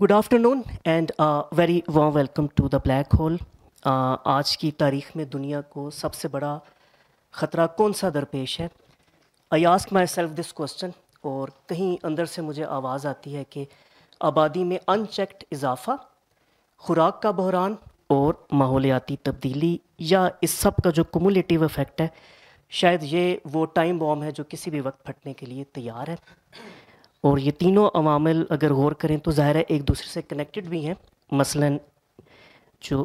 Good afternoon and very warm welcome to the black hole. आज की तारीख में दुनिया को सबसे बड़ा ख़तरा कौन सा दरपेश है? I ask my self this question, और कहीं अंदर से मुझे आवाज़ आती है कि आबादी में अनचेक्ड इजाफा, खुराक का बहरान और माहौलियाती तब्दीली, या इस सब का जो कुमुलेटिव इफ़ेक्ट है, शायद ये वो टाइम बॉम्ब है जो किसी भी वक्त फटने के लिए तैयार है। और ये तीनों अवामिल अगर गौर करें तो ज़ाहिर है एक दूसरे से कनेक्टेड भी हैं। मसलन जो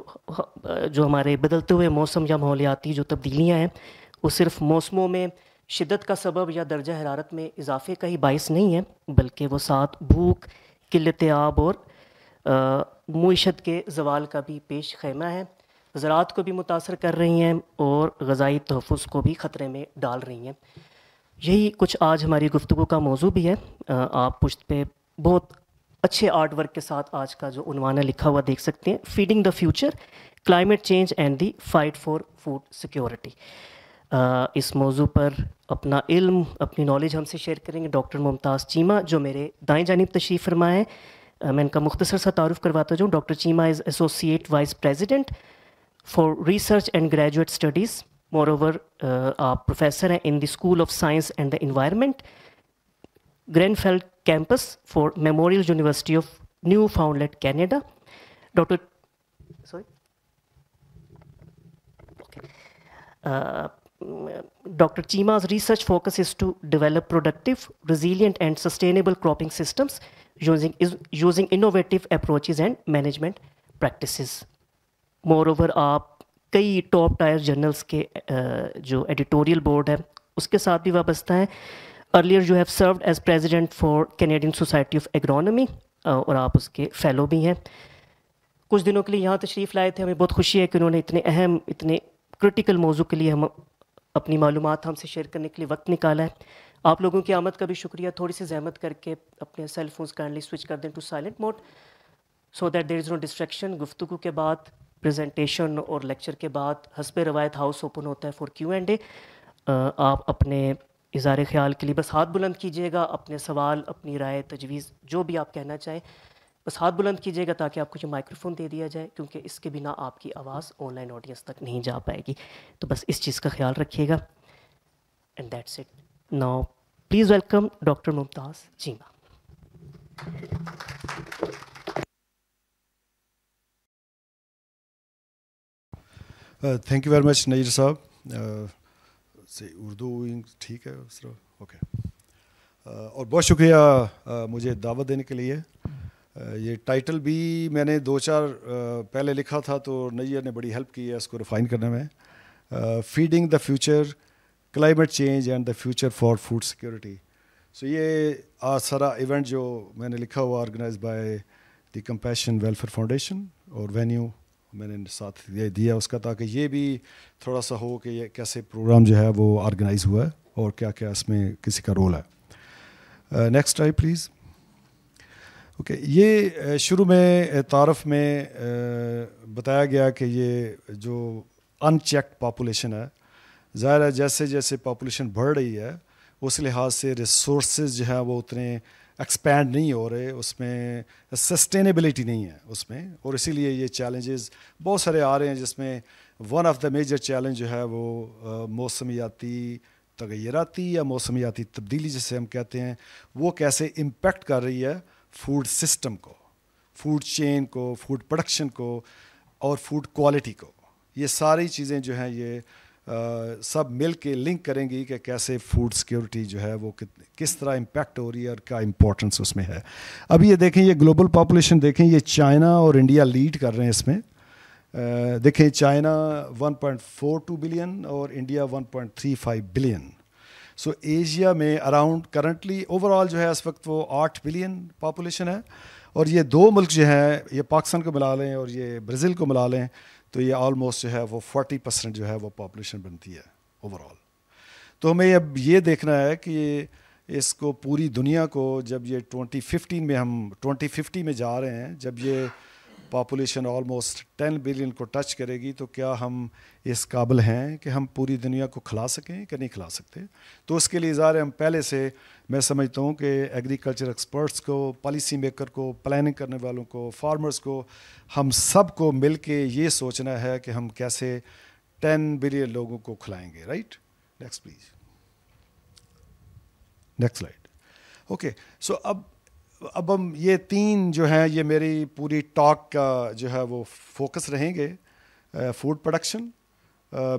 जो हमारे बदलते हुए मौसम या माहौलियाती जो तब्दीलियाँ हैं, वो सिर्फ मौसमों में शिद्दत का सबब या दर्जा हरारत में इजाफे का ही बायस नहीं है, बल्कि वो साथ भूख, किल्लत आब और मुईशत के ज़वाल का भी पेश खैमा है। ज़राअत को भी मुतासर कर रही हैं और ग़ज़ाई तहफ़्फ़ुज़ को भी ख़तरे में डाल रही हैं। यही कुछ आज हमारी गुफ्तगू का मौजू भी है। आप पुश्त पे बहुत अच्छे आर्ट वर्क के साथ आज का जो उन्वान है लिखा हुआ देख सकते हैं, feeding the future, climate change and the fight for food security. इस मौजू पर अपना इल्म, अपनी नॉलेज हमसे शेयर करेंगे डॉक्टर मुमताज़ चीमा, जो मेरे दाएं जानिब तशरीफ़ फरमा है। मैं इनका मुख्तसर सा तारुफ करवाता जाऊँ। Doctor Cheema is associate vice president for research and graduate studies. Moreover, आप प्रोफेसर हैं in the school of science and the environment, Grenfell campus for Memorial University of Newfoundland, Canada. Doctor sorry Dr. Chima's research focus is to develop productive, resilient, and sustainable cropping systems using innovative approaches and management practices. Moreover, आप कई top tier journals के जो editorial board है उसके साथ भी वाबस्ता हैं। Earlier you have served as president for Canadian society of agronomy, और आप उसके फेलो भी हैं। कुछ दिनों के लिए यहाँ तशरीफ़ लाए थे। हमें बहुत खुशी है कि उन्होंने इतने अहम, इतने क्रिटिकल मौजू के लिए हम अपनी मालूमात हमसे शेयर करने के लिए वक्त निकाला है। आप लोगों की आमद का भी शुक्रिया। थोड़ी सी जहमत करके अपने सेल फोन्स काइंडली स्विच कर दें to silent mode, so that there is no distraction. गुफ्तगू के बाद, प्रेजेंटेशन और लेक्चर के बाद हस्बे रवायत हाउस ओपन होता है फॉर Q&A। आप अपने इज़हार ख्याल के लिए बस हाथ बुलंद कीजिएगा। अपने सवाल, अपनी राय, तजवीज़, जो भी आप कहना चाहें, बस हाथ बुलंद कीजिएगा ताकि आपको जो माइक्रोफोन दे दिया जाए, क्योंकि इसके बिना आपकी आवाज़ ऑनलाइन ऑडियंस तक नहीं जा पाएगी। तो बस इस चीज़ का ख्याल रखिएगा। And that's it. Now please welcome doctor Mumtaz Cheema. Thank you very much Nazir Sahab. से उर्दू ठीक है सर? ओके। और बहुत शुक्रिया मुझे दावत देने के लिए। ये टाइटल भी मैंने 2-4 पहले लिखा था, तो नज़ीर ने बड़ी हेल्प की है इसको रिफ़ाइन करने में। Feeding the future, climate change and the future for food security. So ये आज सारा इवेंट जो मैंने लिखा हुआ organise by the compassion welfare foundation, और वेन्यू मैंने साथ ये दिया उसका, ताकि ये भी थोड़ा सा हो कि ये कैसे प्रोग्राम जो है वो ऑर्गेनाइज हुआ है और क्या क्या इसमें किसी का रोल है। Next type please. ओके, ये शुरू में तारफ़ में बताया गया कि ये जो अनचेक्ड पॉपुलेशन है, ज़ाहिर है जैसे जैसे पॉपुलेशन बढ़ रही है उस लिहाज से रिसोर्सेज जो है वो उतने एक्सपैंड नहीं हो रहे, उसमें सस्टेनेबिलिटी नहीं है उसमें, और इसीलिए ये चैलेंजेस बहुत सारे आ रहे हैं, जिसमें one of the major challenge जो है वो मौसमियाती तगय्युराती या मौसमियाती तब्दीली जिसे हम कहते हैं, वो कैसे इम्पेक्ट कर रही है फूड सिस्टम को, फूड चेन को, फूड प्रोडक्शन को और फूड क्वालिटी को। ये सारी चीज़ें जो हैं ये सब मिल के लिंक करेंगी कि कैसे फूड सिक्योरिटी जो है वो किस तरह इम्पैक्ट हो रही है और क्या इम्पोर्टेंस उसमें है। अब ये देखें, ये ग्लोबल पॉपुलेशन देखें, ये चाइना और इंडिया लीड कर रहे हैं इसमें। देखें, चाइना 1.42 बिलियन और इंडिया 1.35 बिलियन। सो एशिया में अराउंड करंटली ओवरऑल जो है इस वक्त वो 8 बिलियन पॉपुलेशन है, और ये दो मुल्क जो है, ये पाकिस्तान को मिला लें और ये ब्राज़ील को मिला लें, तो ये ऑलमोस्ट जो है वो 40% जो है वो पॉपुलेशन बनती है ओवरऑल। तो हमें अब ये देखना है कि इसको पूरी दुनिया को, जब ये 2050 में हम 2050 में जा रहे हैं, जब ये पॉपुलेशन ऑलमोस्ट 10 बिलियन को टच करेगी, तो क्या हम इस काबिल हैं कि हम पूरी दुनिया को खिला सकें कि नहीं खिला सकते। तो उसके लिए ज़ाहिर हम पहले से, मैं समझता हूँ कि एग्रीकल्चर एक्सपर्ट्स को, पॉलिसी मेकर को, प्लानिंग करने वालों को, फार्मर्स को, हम सब को मिल के ये सोचना है कि हम कैसे 10 बिलियन लोगों को खिलाएंगे। Right, next please, next slide. Okay, so अब हम ये 3 जो हैं, ये मेरी पूरी टॉक का जो है वो फोकस रहेंगे, फूड प्रोडक्शन,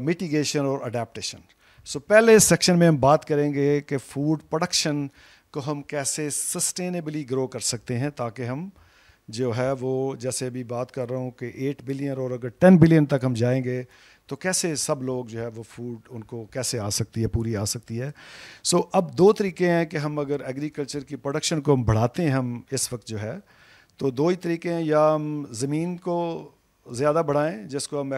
मिटिगेशन और अडेप्टेशन। सो पहले सेक्शन में हम बात करेंगे कि फूड प्रोडक्शन को हम कैसे सस्टेनेबली ग्रो कर सकते हैं, ताकि हम जो है वो, जैसे अभी बात कर रहा हूँ कि 8 बिलियन और अगर 10 बिलियन तक हम जाएंगे तो कैसे सब लोग जो है वो फूड उनको कैसे आ सकती है, पूरी आ सकती है। सो अब 2 तरीके हैं कि हम अगर एग्रीकल्चर की प्रोडक्शन को हम बढ़ाते हैं हम इस वक्त जो है, तो 2 ही तरीके हैं, या हम ज़मीन को ज़्यादा बढ़ाएं जिसको हम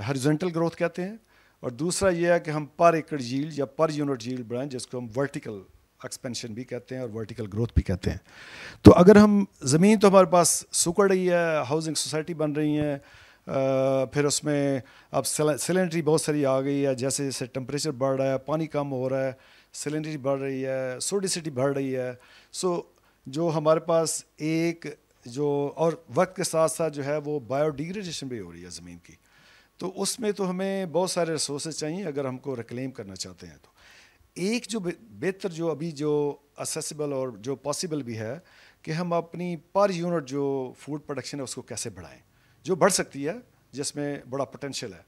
हॉरिजॉन्टल ग्रोथ कहते हैं, और दूसरा ये है कि हम पर एकड़ यील्ड या पर यूनिट यील्ड बढ़ाएं जिसको हम वर्टिकल एक्सपेंशन भी कहते हैं और वर्टिकल ग्रोथ भी कहते हैं। तो अगर हम ज़मीन तो हमारे पास सुकड़ रही है, हाउसिंग सोसाइटी बन रही हैं, फिर उसमें अब सैलिनिटी बहुत सारी आ गई है, जैसे जैसे टेम्परेचर बढ़ रहा है, पानी कम हो रहा है, सैलिनिटी बढ़ रही है, सोडिसिटी बढ़ रही है। सो जो हमारे पास एक जो, और वक्त के साथ साथ जो है वो बायोडिग्रेडेशन भी हो रही है ज़मीन की, तो उसमें तो हमें बहुत सारे रिसोर्सेज चाहिए अगर हमको रिक्लेम करना चाहते हैं। तो एक जो बेहतर जो अभी जो असेसिबल और जो पॉसिबल भी है कि हम अपनी पर यूनिट जो फूड प्रोडक्शन है उसको कैसे बढ़ाएं, जो बढ़ सकती है, जिसमें बड़ा पोटेंशियल है।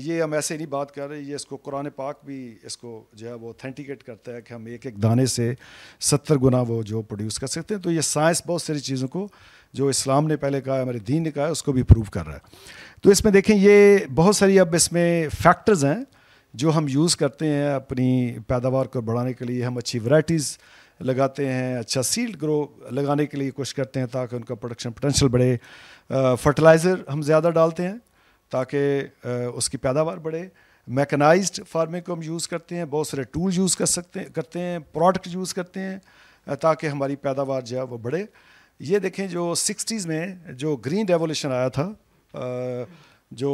ये हम ऐसे नहीं बात कर रहे, ये इसको कुरान पाक भी इसको जो है वो ऑथेंटिकेट करता है कि हम एक एक दाने से 70 गुना वो जो प्रोड्यूस कर सकते हैं। तो ये साइंस बहुत सारी चीज़ों को, जो इस्लाम ने पहले कहा है, हमारे दीन ने कहा है, उसको भी प्रूव कर रहा है। तो इसमें देखें, ये बहुत सारी अब इसमें फैक्टर्स हैं जो हम यूज़ करते हैं अपनी पैदावार को बढ़ाने के लिए। हम अच्छी वैराइटीज़ लगाते हैं, अच्छा सीड ग्रो लगाने के लिए कोशिश करते हैं ताकि उनका प्रोडक्शन पोटेंशियल बढ़े। फर्टिलाइज़र हम ज़्यादा डालते हैं ताकि उसकी पैदावार बढ़े। मैकेनाइज्ड फार्मिंग को हम यूज़ करते हैं, बहुत सारे टूल यूज़ करते हैं, प्रोडक्ट यूज़ करते हैं ताकि हमारी पैदावार जो है वो बढ़े। ये देखें, जो 60s में जो ग्रीन रेवोल्यूशन आया था, जो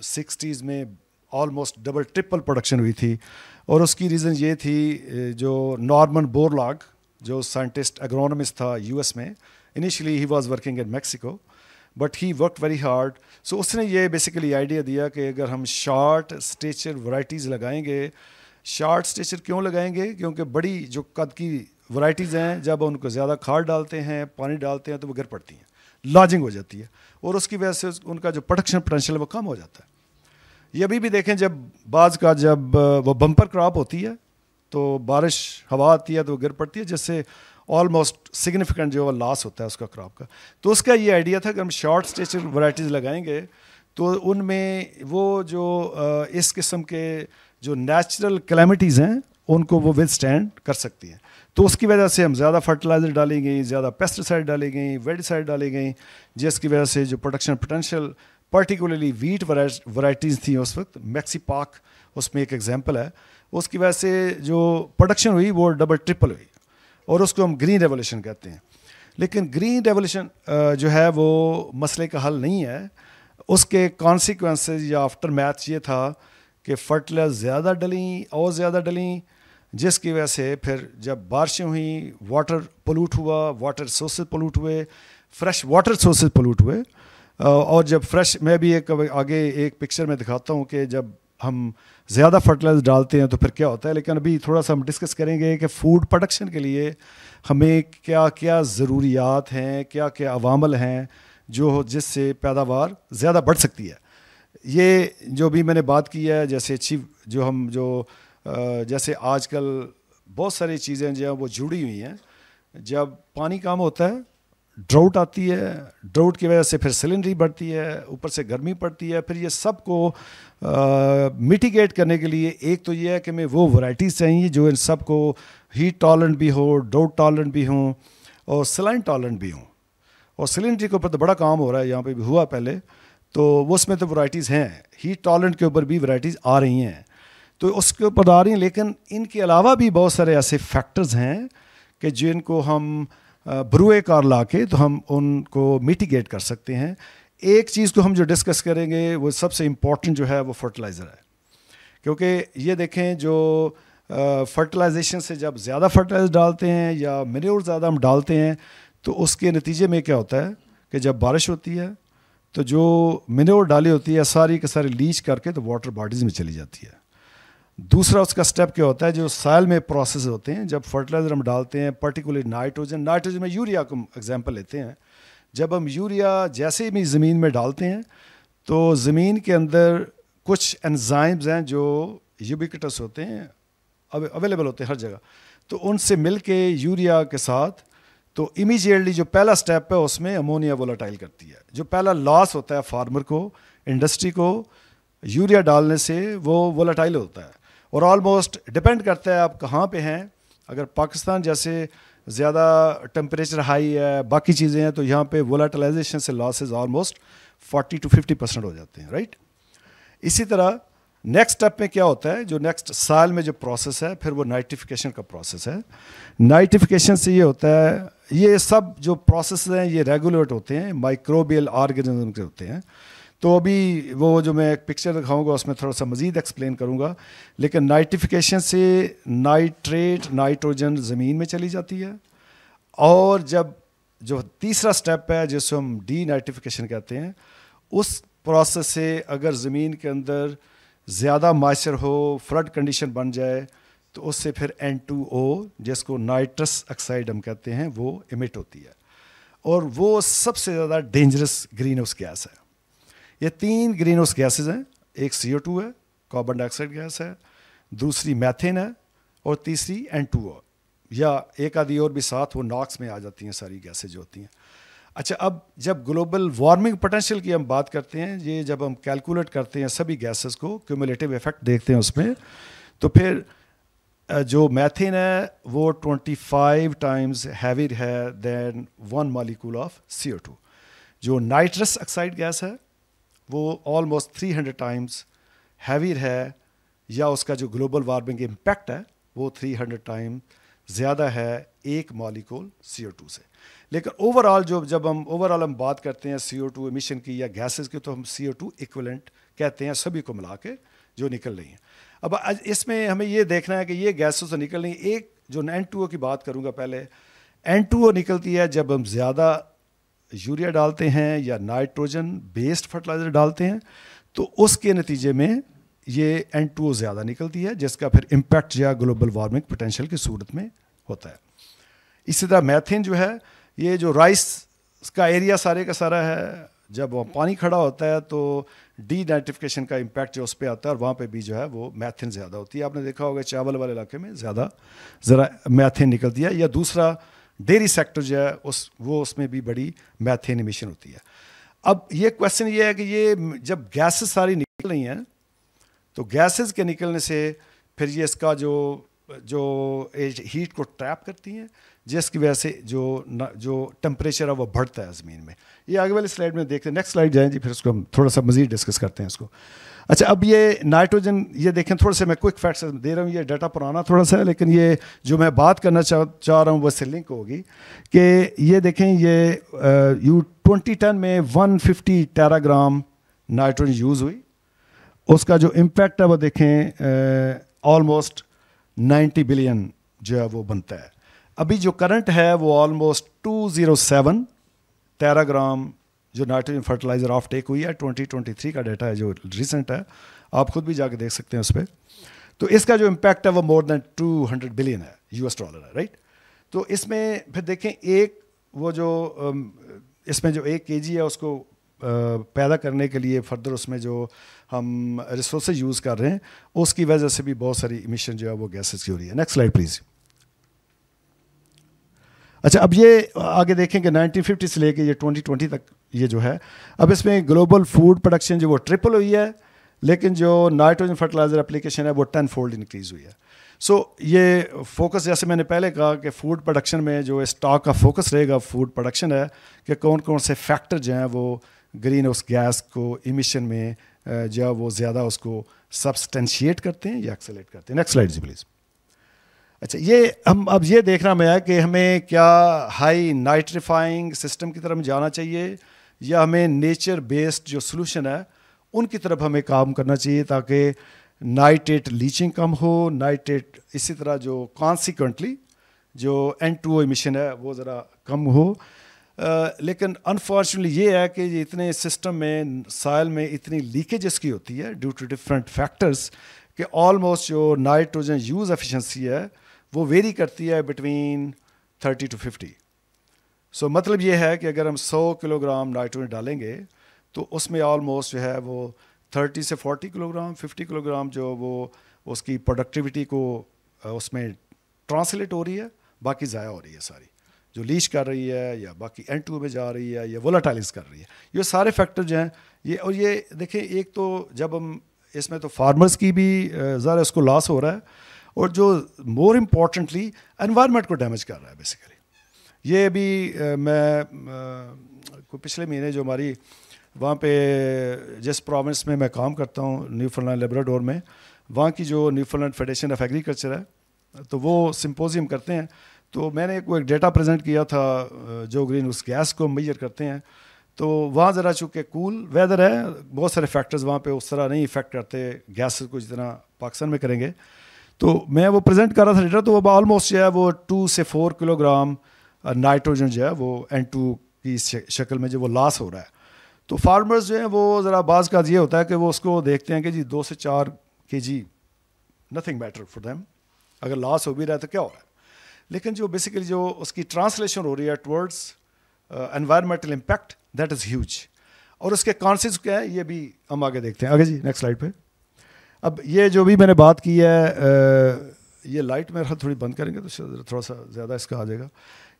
60s में ऑलमोस्ट डबल ट्रिपल प्रोडक्शन हुई थी, और उसकी रीज़न ये थी, जो नॉर्मन बोरलॉग जो साइंटिस्ट एग्रोनॉमिस्ट था यूएस में, इनिशियली ही was working in Mexico but he worked very hard. So उसने ये बेसिकली आइडिया दिया कि अगर हम शॉर्ट स्टेचर वैराइटीज़ लगाएंगे। शॉर्ट स्टेचर क्यों लगाएंगे? क्योंकि बड़ी जो कद की वैराइटीज़ हैं, जब उनको ज़्यादा खाद डालते हैं, पानी डालते हैं, तो वो गिर पड़ती हैं, लॉजिंग हो जाती है, और उसकी वजह से उनका जो प्रोडक्शन पोटेंशियल है वो कम हो जाता है। ये अभी भी देखें, जब वो बम्पर क्रॉप होती है तो बारिश हवा आती है तो वो गिर पड़ती है, जिससे ऑलमोस्ट सिग्निफिकेंट जो लॉस होता है उसका क्रॉप का। तो उसका ये आइडिया था कि हम शॉर्ट स्टेचर वैराइटीज़ लगाएंगे तो उनमें वो जो इस किस्म के जो नेचुरल कैलेमिटीज़ हैं उनको वो विद स्टैंड कर सकती हैं। तो उसकी वजह से हम ज़्यादा फर्टिलाइज़र डाली गई, ज़्यादा पेस्टिसाइड डाली गई, वेडिसाइड डाली गई, जिसकी वजह से जो production potential, particularly wheat varieties थी उस वक्त, मैक्सीपाक उसमें एक एग्जांपल है, उसकी वजह से जो प्रोडक्शन हुई वो डबल ट्रिपल हुई, और उसको हम ग्रीन रेवोल्यूशन कहते हैं। लेकिन ग्रीन रेवोल्यूशन जो है वो मसले का हल नहीं है। उसके कॉन्सिक्वेंसेस या आफ्टर मैथ ये था कि फर्टिलाइजर ज़्यादा डली और ज़्यादा डली, जिसकी वजह से फिर जब बारिशें हुई, वाटर पोल्यूट हुआ, वाटर सोर्सेज पोल्यूट हुए, फ्रेश वाटर सोर्सेज पोल्यूट हुए। और जब फ्रेश, मैं भी आगे एक पिक्चर में दिखाता हूँ कि जब हम ज़्यादा फर्टिलाइजर डालते हैं तो फिर क्या होता है। लेकिन अभी थोड़ा सा हम डिस्कस करेंगे कि फूड प्रोडक्शन के लिए हमें क्या क्या ज़रूरियात हैं, क्या क्या अवामल हैं जो जिससे पैदावार ज़्यादा बढ़ सकती है। ये जो भी मैंने बात की है, जैसे जैसे आजकल बहुत सारी चीज़ें जो हैं वो जुड़ी हुई हैं। जब पानी कम होता है, ड्राउट आती है, ड्राउट की वजह से फिर सैलिनिटी बढ़ती है, ऊपर से गर्मी पड़ती है। फिर ये सब को मिटिगेट करने के लिए एक तो ये है कि हमें वो वैराइटीज़ चाहिए जो इन सब को हीट टॉलरेंट भी हो, ड्राउट टॉलरेंट भी हों, और सलाइन टॉलरेंट भी हों। और सैलिनिटी के ऊपर तो बड़ा काम हो रहा है, यहाँ पे भी हुआ पहले, तो उसमें तो वैराइटीज़ हैं। हीट टॉलरेंट के ऊपर भी वैराइटीज़ आ रही हैं, तो उसके ऊपर आ रही हैं। लेकिन इनके अलावा भी बहुत सारे ऐसे फैक्टर्स हैं कि जिनको हम बरूए कार ला के तो हम उनको मिटिगेट कर सकते हैं। एक चीज़ को हम जो डिस्कस करेंगे वो सबसे इम्पॉर्टेंट जो है वो फर्टिलाइज़र है, क्योंकि ये देखें जो फर्टिलाइजेशन से जब ज़्यादा फर्टिलाइज़र डालते हैं या मैन्योर ज़्यादा हम डालते हैं तो उसके नतीजे में क्या होता है कि जब बारिश होती है तो जो मैन्योर डाली होती है सारी के सारी लीच करके तो वाटर बॉडीज़ में चली जाती है। दूसरा उसका स्टेप क्या होता है, जो सॉइल में प्रोसेस होते हैं, जब फर्टिलाइज़र हम डालते हैं पर्टिकुलरली नाइट्रोजन में यूरिया को एग्जांपल लेते हैं, जब हम यूरिया जैसे भी ज़मीन में डालते हैं तो ज़मीन के अंदर कुछ एंजाइम्स हैं जो यूबिक्विटस होते हैं, अवेलेबल होते हैं हर जगह, तो उनसे मिल के यूरिया के साथ तो इमीडिएटली जो पहला स्टेप है उसमें अमोनिया वोलाटाइल करती है। जो पहला लॉस होता है फार्मर को, इंडस्ट्री को, यूरिया डालने से वो वोलाटाइल होता है और ऑलमोस्ट डिपेंड करता है आप कहाँ पे हैं। अगर पाकिस्तान जैसे ज़्यादा टेम्परेचर हाई है, बाकी चीज़ें हैं, तो यहाँ पे वोलाटिलाइजेशन से लॉसेज ऑलमोस्ट 40 to 50% हो जाते हैं, राइट। इसी तरह नेक्स्ट स्टेप में क्या होता है, जो नेक्स्ट साल में जो प्रोसेस है फिर वो नाइट्रिफिकेशन का प्रोसेस है। नाइट्रिफिकेशन से ये होता है, ये सब जो प्रोसेस हैं ये रेगुलेट होते हैं, माइक्रोबियल ऑर्गेनिज्म के होते हैं। तो अभी वो जो मैं एक पिक्चर दिखाऊंगा उसमें थोड़ा सा मज़ीद एक्सप्लेन करूंगा, लेकिन नाइट्रिफिकेशन से नाइट्रेट नाइट्रोजन ज़मीन में चली जाती है और जब जो तीसरा स्टेप है जिसको हम डी नाइट्रिफिकेशन कहते हैं, उस प्रोसेस से अगर ज़मीन के अंदर ज़्यादा मॉइस्चर हो, फ्लड कंडीशन बन जाए तो उससे फिर N2O जिसको नाइट्रस ऑक्साइड हम कहते हैं वो इमिट होती है और वो सबसे ज़्यादा डेंजरस ग्रीन हाउस गैस है। ये 3 ग्रीन हाउस गैसेज हैं, एक CO2 है, कार्बन डाइऑक्साइड गैस है, दूसरी मैथेन है और तीसरी N2O, या एक आधी और भी साथ वो नॉक्स में आ जाती हैं सारी गैसेज जो होती हैं। अच्छा, अब जब ग्लोबल वार्मिंग पोटेंशियल की हम बात करते हैं, ये जब हम कैलकुलेट करते हैं सभी गैसेस को, क्यूमुलेटिव इफेक्ट देखते हैं उसमें, तो फिर जो मैथेन है वो 25 टाइम्स हैवियर है देन 1 मॉलिक्यूल ऑफ CO2। जो नाइट्रस ऑक्साइड गैस है वो ऑलमोस्ट 300 टाइम्स हैवियर है, या उसका जो ग्लोबल वार्मिंग इम्पैक्ट है वो 300 टाइम ज़्यादा है एक मॉलिक्यूल CO2 से। लेकिन ओवरऑल जब हम ओवरऑल बात करते हैं CO2 एमिशन की या गैसेस की, तो हम CO2 इक्विवेलेंट कहते हैं सभी को मिला के जो निकल रही हैं। अब इसमें हमें ये देखना है कि ये गैसेस तो निकल रही हैं। एक जो N2O की बात करूँगा पहले, N2O निकलती है जब हम ज़्यादा यूरिया डालते हैं या नाइट्रोजन बेस्ड फर्टिलाइज़र डालते हैं, तो उसके नतीजे में ये N2O ज़्यादा निकलती है, जिसका फिर इम्पैक्ट या ग्लोबल वार्मिंग पोटेंशियल की सूरत में होता है। इसी तरह मैथेन जो है, ये जो राइस का एरिया सारे का सारा है, जब वहाँ पानी खड़ा होता है तो डी नाइट्रिफिकेशन का इम्पैक्ट जो उस पर आता है और वहाँ पे भी जो है वो मैथेन ज़्यादा होती है। आपने देखा होगा चावल वाले इलाके में ज़्यादा ज़रा मैथेन निकलती है, या दूसरा डेयरी सेक्टर जो है उसमें भी बड़ी मैथेन इमिशन होती है। अब ये क्वेश्चन ये है कि ये जब गैसेस सारी निकल रही हैं तो गैसेस के निकलने से फिर ये इसका जो हीट को ट्रैप करती हैं, जिसकी वजह से जो टेम्परेचर है वो बढ़ता है ज़मीन में। ये आगे वाली स्लाइड में देखते हैं, नेक्स्ट स्लाइड जाएं जी, फिर उसको हम थोड़ा सा मज़ीद डिस्कस करते हैं इसको। अच्छा, अब ये नाइट्रोजन, ये देखें, थोड़ा सा मैं क्विक फैक्ट्स दे रहा हूँ, ये डाटा पुराना थोड़ा सा है, लेकिन ये जो मैं बात करना चाह रहा हूँ वो से लिंक होगी कि ये देखें, ये 2010 में 150 टेराग्राम नाइट्रोजन यूज़ हुई, उसका जो इम्पैक्ट है वो देखें ऑलमोस्ट 90 बिलियन जो है वो बनता है। अभी जो करंट है वो ऑलमोस्ट 207 टेराग्राम जो नाइट्रोजन फर्टिलाइज़र ऑफ टेक हुई है। 2023 का डाटा है जो रिसेंट है, आप खुद भी जाके देख सकते हैं उस पर। तो इसका जो इम्पैक्ट है वो मोर देन 200 बिलियन है US डॉलर है, राइट। तो इसमें फिर देखें, एक वो जो इसमें जो 1 kg है उसको पैदा करने के लिए फर्दर उसमें जो हम रिसोर्सेज यूज़ कर रहे हैं उसकी वजह से भी बहुत सारी इमिशन जो है वो गैसेस की हो रही है। Next slide please. अच्छा, अब ये आगे देखें कि 1950 से लेके ये 2020 तक ये जो है, अब इसमें ग्लोबल फूड प्रोडक्शन जो वो ट्रिपल हुई है, लेकिन जो नाइट्रोजन फर्टिलाइज़र एप्लीकेशन है वो 10 फोल्ड इंक्रीज़ हुई है। सो ये फोकस, जैसे मैंने पहले कहा कि फूड प्रोडक्शन में जो इस टॉक का फोकस रहेगा फूड प्रोडक्शन है कि कौन कौन से फैक्टर जो हैं वो ग्रीन हाउस गैस को इमिशन में जो वो ज़्यादा उसको सब्सटेंशिएट करते हैं या एक्सेलेरेट करते हैं। नेक्स्ट स्लाइड जी प्लीज़। अच्छा, ये हम अब ये देखना में है कि हमें क्या हाई नाइट्रीफाइंग सिस्टम की तरफ जाना चाहिए या हमें नेचर बेस्ड जो सोल्यूशन है उनकी तरफ हमें काम करना चाहिए, ताकि नाइट्रेट लीचिंग कम हो, नाइट्रेट इसी तरह जो कॉन्सिक्वेंटली जो N2O इमिशन है वो ज़रा कम हो। लेकिन अनफॉर्चुनेटली ये है कि ये इतने सिस्टम में साइल में इतनी लीकेजेस की होती है ड्यू टू डिफरेंट फैक्टर्स कि ऑलमोस्ट जो नाइट्रोजन यूज़ एफिशिएंसी है वो वेरी करती है बिटवीन 30 to 50। सो मतलब ये है कि अगर हम 100 किलोग्राम नाइट्रोजन डालेंगे तो उसमें ऑलमोस्ट जो है वो 30 से 40 किलोग्राम 50 किलोग्राम जो वो उसकी प्रोडक्टिविटी को उसमें ट्रांसलेट हो रही है, बाकी ज़ाया हो रही है सारी, जो लीच कर रही है या बाकी N2 में जा रही है या वोलाटाइल्स कर रही है। ये सारे फैक्टर जो हैं ये, और ये देखें एक तो जब हम इसमें तो फार्मर्स की भी ज़रा इसको लॉस हो रहा है, और जो मोर इम्पॉर्टेंटली एनवायरनमेंट को डैमेज कर रहा है बेसिकली। ये अभी मैं पिछले महीने जो हमारी वहाँ पे जिस प्रोविंस में मैं काम करता हूँ न्यूफाउंडलैंड लेब्राडोर में, वहाँ की जो न्यूफाउंडलैंड फेडरेशन ऑफ एग्रीकल्चर है तो वो सिंपोजियम करते हैं, तो मैंने एक डेटा प्रेजेंट किया था जो ग्रीन हाउस गैस को मेजर करते हैं। तो वहाँ ज़रा चूँकि कूल वेदर है, बहुत सारे फैक्टर्स वहाँ पे उस तरह नहीं इफ़ेक्ट करते गैस को जितना पाकिस्तान में करेंगे। तो मैं वो प्रेजेंट कर रहा था डेटा, तो वो ऑलमोस्ट जो है वो 2 से 4 किलोग्राम नाइट्रोजन जो है वो N2 की शक्ल में जो वो लॉस हो रहा है। तो फार्मर्स जो हैं वो ज़रा बाज़ का ये होता है कि वो उसको देखते हैं कि जी 2 से 4 kg nothing matter for them, अगर लॉस हो भी रहा है तो क्या हो रहा है। लेकिन जो बेसिकली जो उसकी ट्रांसलेशन हो रही है towards environmental impact, that is huge. और उसके कॉन्सिक्वेंस क्या है ये भी हम आगे देखते हैं। आगे जी नेक्स्ट स्लाइड पे। अब ये जो भी मैंने बात की है, ये लाइट मेरे हाथ थोड़ी बंद करेंगे तो थोड़ा सा ज़्यादा इसका आ जाएगा।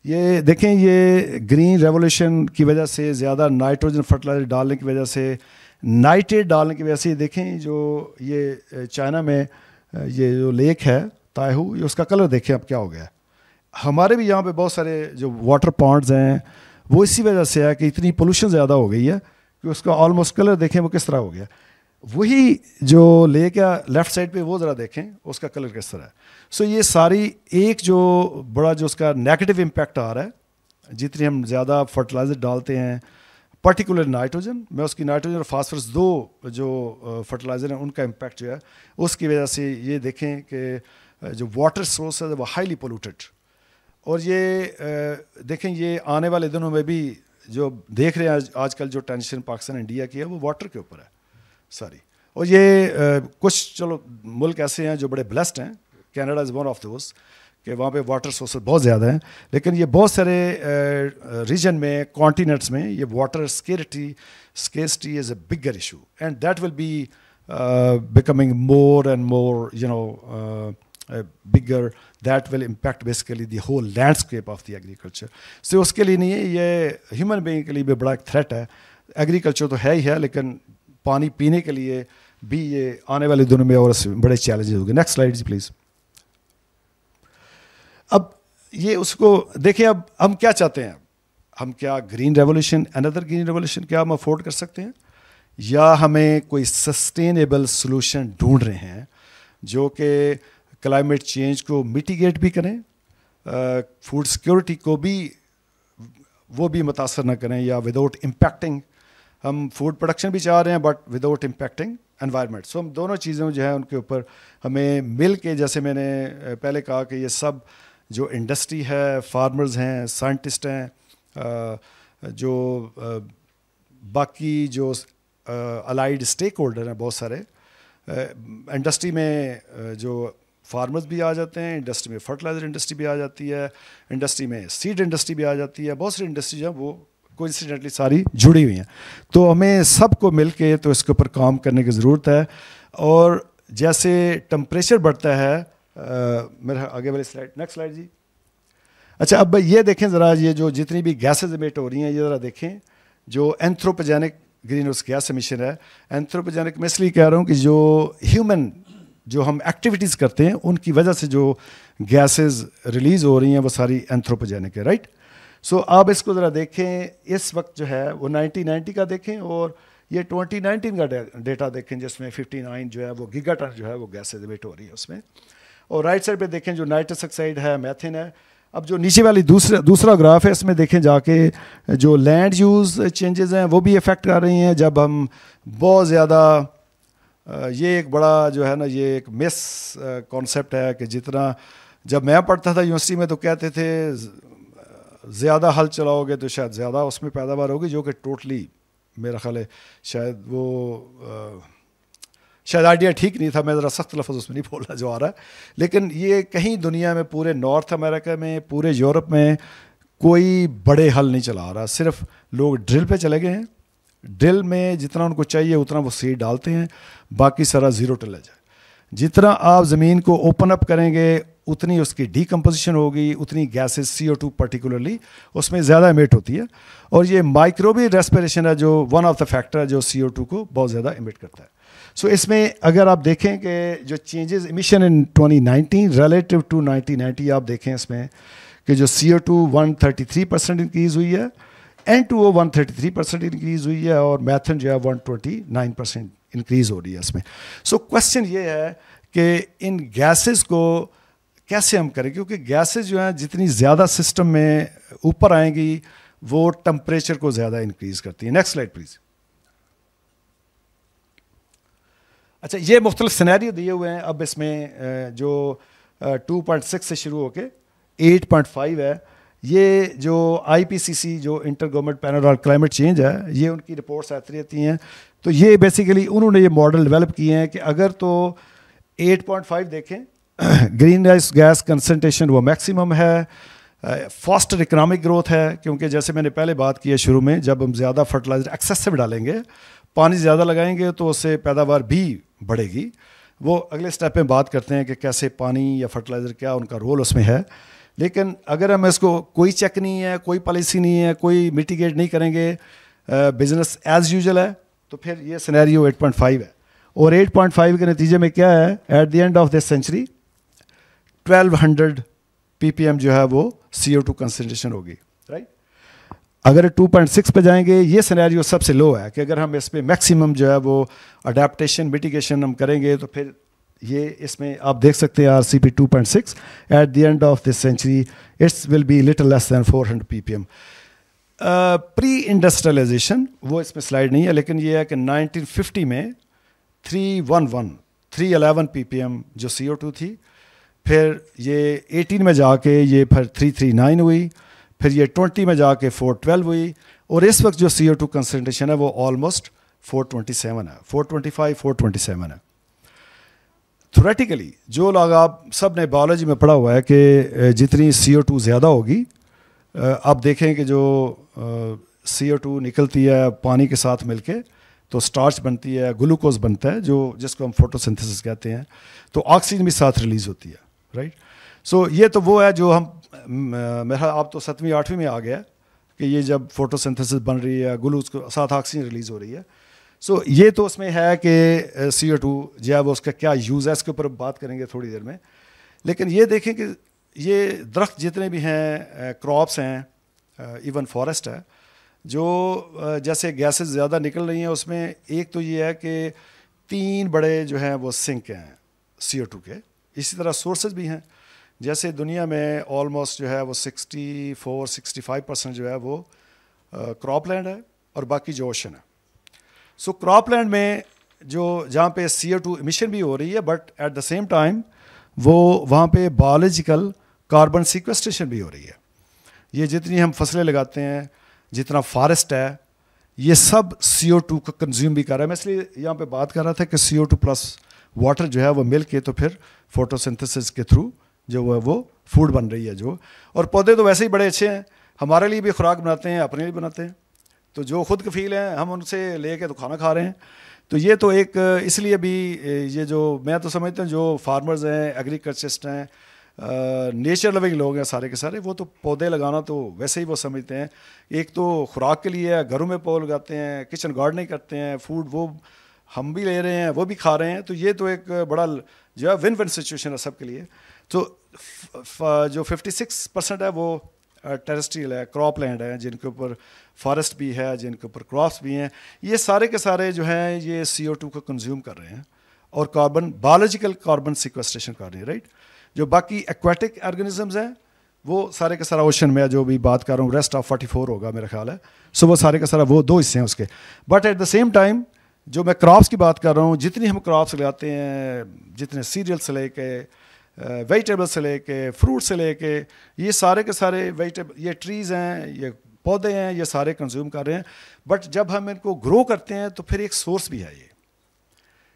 ये देखें, ये ग्रीन रेवोल्यूशन की वजह से, ज़्यादा नाइट्रोजन फर्टिलाइजर डालने की वजह से, नाइट्रेट डालने की वजह से, देखें जो ये चाइना में ये जो लेक है ताइहू, ये उसका कलर देखें अब क्या हो गया है। हमारे भी यहाँ पे बहुत सारे जो वाटर पॉन्ड्स हैं वो इसी वजह से है कि इतनी पोल्यूशन ज़्यादा हो गई है कि उसका ऑलमोस्ट कलर देखें वो किस तरह हो गया। वही जो लेक है लेफ़्ट साइड पे वो ज़रा देखें उसका कलर किस तरह है। सो ये सारी एक जो बड़ा जो उसका नेगेटिव इम्पैक्ट आ रहा है, जितनी हम ज़्यादा फर्टिलाइज़र डालते हैं पर्टिकुलर नाइट्रोजन, मैं उसकी नाइट्रोजन और फास्फोरस दो जो फर्टिलाइज़र हैं उनका इम्पैक्ट जो है उसकी वजह से ये देखें कि जो वाटर सोर्स है वो हाईली पोल्यूटेड। और ये देखें ये आने वाले दिनों में भी जो देख रहे हैं आजकल जो टेंशन पाकिस्तान इंडिया की है वो वाटर के ऊपर है सारी। और ये कुछ चलो मुल्क ऐसे हैं जो बड़े ब्लेस्ड हैं, Canada is one of those कि वहाँ पे वाटर सोर्सेज बहुत ज़्यादा हैं, लेकिन ये बहुत सारे रीजन में कॉन्टिनेंट्स में ये water scarcity is a bigger issue and that will be becoming more and more bigger, that will impact basically the whole landscape of the agriculture. So उसके लिए नहीं है, ये ह्यूमन बीइंग के लिए भी बड़ा एक थ्रेट है। एग्रीकल्चर तो है ही है, लेकिन पानी पीने के लिए भी ये आने वाले दिनों में और बड़े चैलेंजेस होंगे। नेक्स्ट स्लाइड जी प्लीज़। अब ये उसको देखिए, अब हम क्या चाहते हैं, हम क्या green revolution, another green revolution क्या हम अफोर्ड कर सकते हैं, या हमें कोई सस्टेनेबल सॉल्यूशन ढूंढ रहे हैं जो कि क्लाइमेट चेंज को मिटिगेट भी करें, फूड सिक्योरिटी को भी वो भी मुतासर ना करें, या विदाउट इम्पैक्टिंग, हम फूड प्रोडक्शन भी चाह रहे हैं बट विदाउट इम्पैक्टिंग एनवायरनमेंट। सो हम दोनों चीज़ों जो है उनके ऊपर हमें मिल के, जैसे मैंने पहले कहा कि ये सब जो इंडस्ट्री है, फार्मर्स हैं, साइंटिस्ट हैं, जो बाकी जो अलाइड स्टेक होल्डर हैं बहुत सारे, इंडस्ट्री में जो फार्मर्स भी आ जाते हैं, इंडस्ट्री में फर्टिलाइजर इंडस्ट्री भी आ जाती है, इंडस्ट्री में सीड इंडस्ट्री भी आ जाती है, बहुत सारी इंडस्ट्री जो है वो कोइंसिडेंटली सारी जुड़ी हुई हैं। तो हमें सबको मिल के तो इसके ऊपर काम करने की ज़रूरत है। और जैसे टेम्परेचर बढ़ता है, मेरा आगे वाली स्लाइड, नेक्स्ट स्लाइड जी। अच्छा, अब ये देखें ज़रा, ये जो जितनी भी गैसेज इमिट हो रही हैं ये ज़रा देखें, जो anthropogenic green house gas emission है। एंथ्रोपोजेनिक मैं इसलिए कह रहा हूँ कि जो ह्यूमन जो हम एक्टिविटीज़ करते हैं उनकी वजह से जो गैसेस रिलीज़ हो रही हैं वो सारी एंथ्रोपोजेनिक है, राइट। सो आप इसको ज़रा देखें, इस वक्त जो है वो 1990 का देखें और ये 2019 का डेटा देखें, जिसमें 59 जो है वो गीगाटन जो है वो गैसेज इमिट हो रही है उसमें। और राइट साइड पे देखें जो नाइट्रस ऑक्साइड है, मीथेन है। अब जो नीचे वाली दूसरा ग्राफ है, इसमें देखें जाके जो लैंड यूज़ चेंजेस हैं वो भी इफ़ेक्ट कर रही हैं। जब हम बहुत ज़्यादा ये एक बड़ा जो है ना, ये एक मिस कॉन्सेप्ट है कि जितना जब मैं पढ़ता था यूनिवर्सिटी में तो कहते थे ज़्यादा हल चलाओगे तो शायद ज़्यादा उसमें पैदावार होगी, जो कि टोटली मेरा ख्याल है शायद वो शायद आइडिया ठीक नहीं था। मैं ज़रा सख्त लफ्ज़ उसमें नहीं बोलना जो आ रहा है, लेकिन ये कहीं दुनिया में, पूरे नॉर्थ अमेरिका में, पूरे यूरोप में कोई बड़े हल नहीं चला रहा। सिर्फ लोग ड्रिल पे चले गए हैं, ड्रिल में जितना उनको चाहिए उतना वो सीड डालते हैं, बाकी सारा ज़ीरो टिलेज है। जितना आप ज़मीन को ओपन अप करेंगे उतनी उसकी डीकम्पोजिशन होगी, उतनी गैसेस CO2 पर्टिकुलरली उसमें ज़्यादा इमिट होती है। और ये माइक्रोबियल रेस्पिरेशन है जो वन ऑफ द फैक्टर है जो CO2 को बहुत ज़्यादा इमिट करता है। सो इसमें अगर आप देखें कि जो changes emission in 2019 relative to 1990, आप देखें इसमें कि जो CO2 133% इंक्रीज़ हुई है, N2O 133% इंक्रीज़ हुई है, और मैथन जो है 129% इंक्रीज़ हो रही है इसमें। सो क्वेश्चन ये है कि इन गैसेस को कैसे हम करें, क्योंकि गैसेस जो हैं जितनी ज़्यादा सिस्टम में ऊपर आएंगी वो टेम्परेचर को ज़्यादा इंक्रीज़ करती है। Next slide please. अच्छा, ये मुख्तलिफ सिनेरियो दिए हुए हैं। अब इसमें जो 2.6 से शुरू होके 8.5 है, ये जो IPCC जो inter government panel on climate change है, ये उनकी रिपोर्ट्स आती रहती हैं। तो ये बेसिकली उन्होंने ये मॉडल डेवलप किए हैं कि अगर तो 8.5 देखें, ग्रीन हाउस गैस कंसंट्रेशन वो मैक्सिमम है, फास्टर इकोनॉमिक ग्रोथ है, क्योंकि जैसे मैंने पहले बात की है शुरू में, जब हम ज़्यादा फर्टिलाइजर एक्सेसिव डालेंगे, पानी ज़्यादा लगाएंगे तो उससे पैदावार भी बढ़ेगी। वो अगले स्टेप में बात करते हैं कि कैसे पानी या फर्टिलाइज़र क्या उनका रोल उसमें है। लेकिन अगर हम इसको कोई चेक नहीं है, कोई पॉलिसी नहीं है, कोई मिटिगेट नहीं करेंगे, बिजनेस एज यूजुअल है, तो फिर ये सिनेरियो 8.5 है। और 8.5 के नतीजे में क्या है, at the end of this century 1200 ppm जो है वो CO2 कंसंट्रेशन होगी, राइट। अगर 2.6 पे जाएंगे, ये सिनेरियो सबसे लो है कि अगर हम इस पर मैक्सिमम जो है वो अडेप्टेशन मिटिगेशन हम करेंगे तो फिर ये इसमें आप देख सकते हैं RCP 2.6 at the end of this century it's will be little less than 400 ppm। Pre industrialization वो इसमें स्लाइड नहीं है, लेकिन ये है कि 1950 में 311 ppm जो CO2 थी, फिर ये 18 में जाके ये फिर 339 हुई, फिर ये 20 में जाके 412 हुई, और इस वक्त जो CO2 कंसंट्रेशन है वो ऑलमोस्ट 427 है, 425 427 है। थ्योरेटिकली जो लोग आप सब ने बायोलॉजी में पढ़ा हुआ है कि जितनी CO2 ज़्यादा होगी, आप देखें कि जो CO2 निकलती है पानी के साथ मिलके तो स्टार्च बनती है, ग्लूकोज बनता है, जो जिसको हम फोटोसिंथेसिस कहते हैं, तो ऑक्सीजन भी साथ रिलीज़ होती है, राइट। सो ये तो वो है जो हम मेरा आप तो 7वीं 8वीं में आ गया कि ये जब फोटोसिंथेसिस बन रही है, ग्लूकोज के साथ ऑक्सीजन रिलीज़ हो रही है। सो ये तो उसमें है कि CO2 जो है वो उसका क्या यूज़ है, इसके ऊपर बात करेंगे थोड़ी देर में। लेकिन ये देखें कि ये दरख्त जितने भी हैं, क्रॉप्स हैं, इवन फॉरेस्ट है, जो जैसे गैसेस ज़्यादा निकल रही हैं, उसमें एक तो ये है कि 3 बड़े जो हैं वो सिंक हैं CO2 के। इसी तरह सोर्सेज भी हैं, जैसे दुनिया में ऑलमोस्ट जो है वो 64-65% जो है वो क्रॉपलैंड है और बाकी जो ओशन है। सो क्रॉपलैंड में जो जहाँ पे CO2 इमिशन भी हो रही है, but at the same time वो वहाँ पे बायोलॉजिकल कार्बन सिक्वेस्ट्रेशन भी हो रही है। ये जितनी हम फसलें लगाते हैं, जितना फॉरेस्ट है, ये सब CO2 को कंज्यूम भी कर रहा है। मैं इसलिए यहाँ पे बात कर रहा था कि CO2 प्लस वाटर जो है वो मिल के तो फिर फोटोसिंथेसिस के थ्रू जो वो फूड बन रही है जो। और पौधे तो वैसे ही बड़े अच्छे हैं, हमारे लिए भी खुराक बनाते हैं, अपने लिए बनाते हैं, तो जो खुद कफील हैं हम उनसे लेके तो खाना खा रहे हैं। तो ये तो एक इसलिए भी ये जो मैं तो समझता हूँ जो फार्मर्स हैं, एग्रीकल्चरिस्ट हैं, नेचर लविंग लोग हैं सारे के सारे, वो तो पौधे लगाना तो वैसे ही वो समझते हैं एक तो खुराक के लिए है, घरों में पौधे लगाते हैं, किचन गार्डनिंग करते हैं, फूड वो हम भी ले रहे हैं, वो भी खा रहे हैं। तो ये तो एक बड़ा जो है विन विन सिचुएशन है सबके लिए। तो जो 56% है वो टेरेस्ट्रियल है, क्रॉप लैंड है, जिनके ऊपर फॉरेस्ट भी है, जिनके ऊपर क्रॉप्स भी हैं, ये सारे के सारे जो हैं ये CO2 को कंज्यूम कर रहे हैं और कार्बन बायोलॉजिकल कार्बन सिक्वेस्ट्रेशन कर रहे हैं, राइट। जो बाकी एक्वाटिक ऑर्गेनिजम्स हैं वो सारे का सारा ओशन में, जो भी बात कर रहा हूँ रेस्ट ऑफ 44 होगा मेरा ख्याल है। सो वो सारे का सारा वो 2 हिस्से हैं उसके। But at the same time जो मैं क्रॉप्स की बात कर रहा हूँ, जितनी हम क्रॉप्स लगाते हैं, जितने सीरियल से लेके वेजिटेबल से लेके फ्रूट से लेके, ये सारे के सारे वेजिटेबल, ये ट्रीज़ हैं, ये पौधे हैं, ये सारे कंज्यूम कर रहे हैं। बट जब हम इनको ग्रो करते हैं तो फिर एक सोर्स भी है,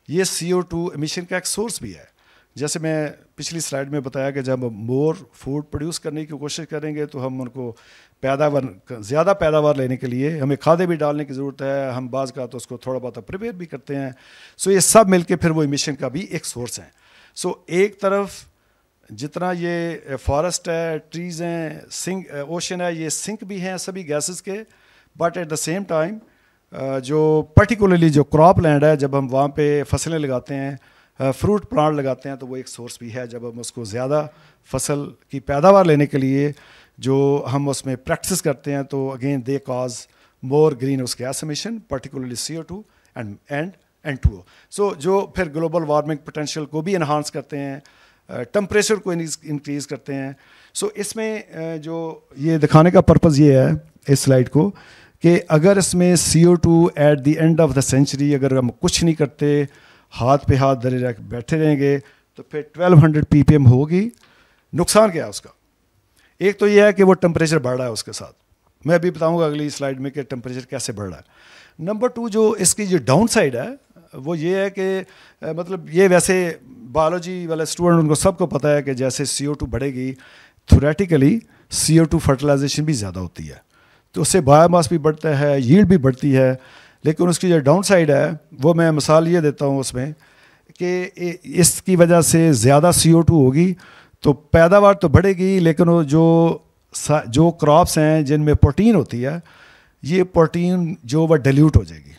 ये CO2 एमिशन का एक सोर्स भी है। जैसे मैं पिछली स्लाइड में बताया कि जब हम मोर फूड प्रोड्यूस करने की कोशिश करेंगे तो हम उनको ज़्यादा पैदावार लेने के लिए हमें खादें भी डालने की ज़रूरत है, हम बाज़ का तो उसको थोड़ा बहुत प्रिपेयर भी करते हैं। सो ये सब मिलके फिर वो एमिशन का भी एक सोर्स है। सो एक तरफ जितना ये फॉरेस्ट है, ट्रीज़ हैं, सिंक ओशन है, ये सिंक भी हैं सभी गैसेस के। But at the same time जो पर्टिकुलरली जो क्रॉप लैंड है, जब हम वहाँ पे फसलें लगाते हैं, फ्रूट प्लांट लगाते हैं, तो वो एक सोर्स भी है। जब हम उसको ज़्यादा फसल की पैदावार लेने के लिए जो हम उसमें प्रैक्टिस करते हैं, तो again they cause more green house gas emission, particularly CO2 and N2O। सो जो फिर ग्लोबल वार्मिंग पोटेंशियल को भी इन्हांस करते हैं, टेम्परेचर को इंक्रीज़ करते हैं। सो इसमें जो ये दिखाने का पर्पज़ ये है इस स्लाइड को कि अगर इसमें CO2 at the end of the century, अगर हम कुछ नहीं करते, हाथ पे हाथ धरे रख बैठे रहेंगे, तो फिर 1200 ppm होगी। नुकसान क्या है उसका? एक तो ये है कि वो टेम्परेचर बढ़ रहा है, उसके साथ मैं अभी बताऊंगा अगली स्लाइड में कि टेम्परेचर कैसे बढ़ रहा है। नंबर 2 जो इसकी जो डाउन साइड है वो ये है कि मतलब ये वैसे बायोलॉजी वाले स्टूडेंट उनको सबको पता है कि जैसे CO2 बढ़ेगी, थ्योरेटिकली CO2 फर्टिलाइजेशन भी ज़्यादा होती है, तो उससे बायोमास भी बढ़ता है, यील्ड भी बढ़ती है। लेकिन उसकी जो डाउन साइड है वो मैं मिसाल ये देता हूँ उसमें कि इसकी वजह से ज़्यादा CO2 होगी तो पैदावार तो बढ़ेगी, लेकिन वो जो क्रॉप्स हैं जिनमें प्रोटीन होती है, ये प्रोटीन जो वह डाइल्यूट हो जाएगी।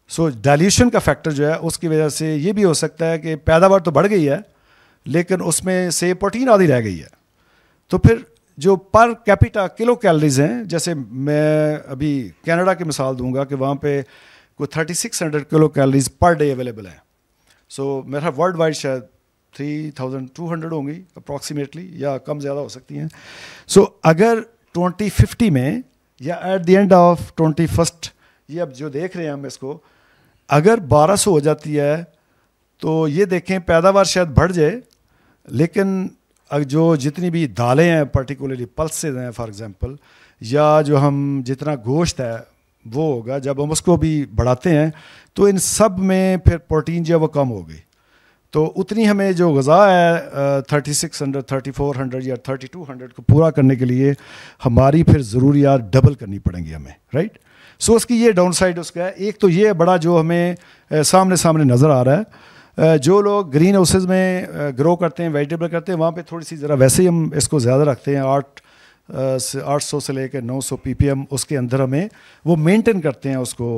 सो डाइल्यूशन का फैक्टर जो है उसकी वजह से ये भी हो सकता है कि पैदावार तो बढ़ गई है लेकिन उसमें से प्रोटीन आधी रह गई है। तो फिर जो पर कैपिटा किलो कैलोरीज हैं, जैसे मैं अभी कनाडा की मिसाल दूंगा कि वहाँ पे कोई 3600 kilo calories per day available हैं। सो मेरा वर्ल्ड वाइड शायद 3200 होंगी अप्रॉक्सीमेटली, या कम ज़्यादा हो सकती हैं। सो अगर 2050 में या eight the end of 21st, ये अब जो देख रहे हैं हम इसको, अगर 1200 हो जाती है तो ये देखें पैदावार शायद बढ़ जाए, लेकिन जो जितनी भी दालें हैं, पर्टिकुलरली पल्सेस हैं फॉर एग्जांपल, या जो हम जितना गोश्त है वो होगा, जब हम उसको भी बढ़ाते हैं तो इन सब में फिर प्रोटीन जो है वो कम होगी। तो उतनी हमें जो ग़ज़ा है 3600, 3400 या 3200 को पूरा करने के लिए हमारी फिर ज़रूरियात डबल करनी पड़ेंगी हमें, राइट। सो उसकी ये डाउन साइड उसका है। एक तो ये बड़ा जो हमें सामने नज़र आ रहा है, जो लोग ग्रीन हाउसेज में ग्रो करते हैं, वेजिटेबल करते हैं, वहाँ पे थोड़ी सी ज़रा वैसे ही हम इसको ज़्यादा रखते हैं, 800 से लेकर 900 ppm उसके अंदर हमें वो मेंटेन करते हैं उसको,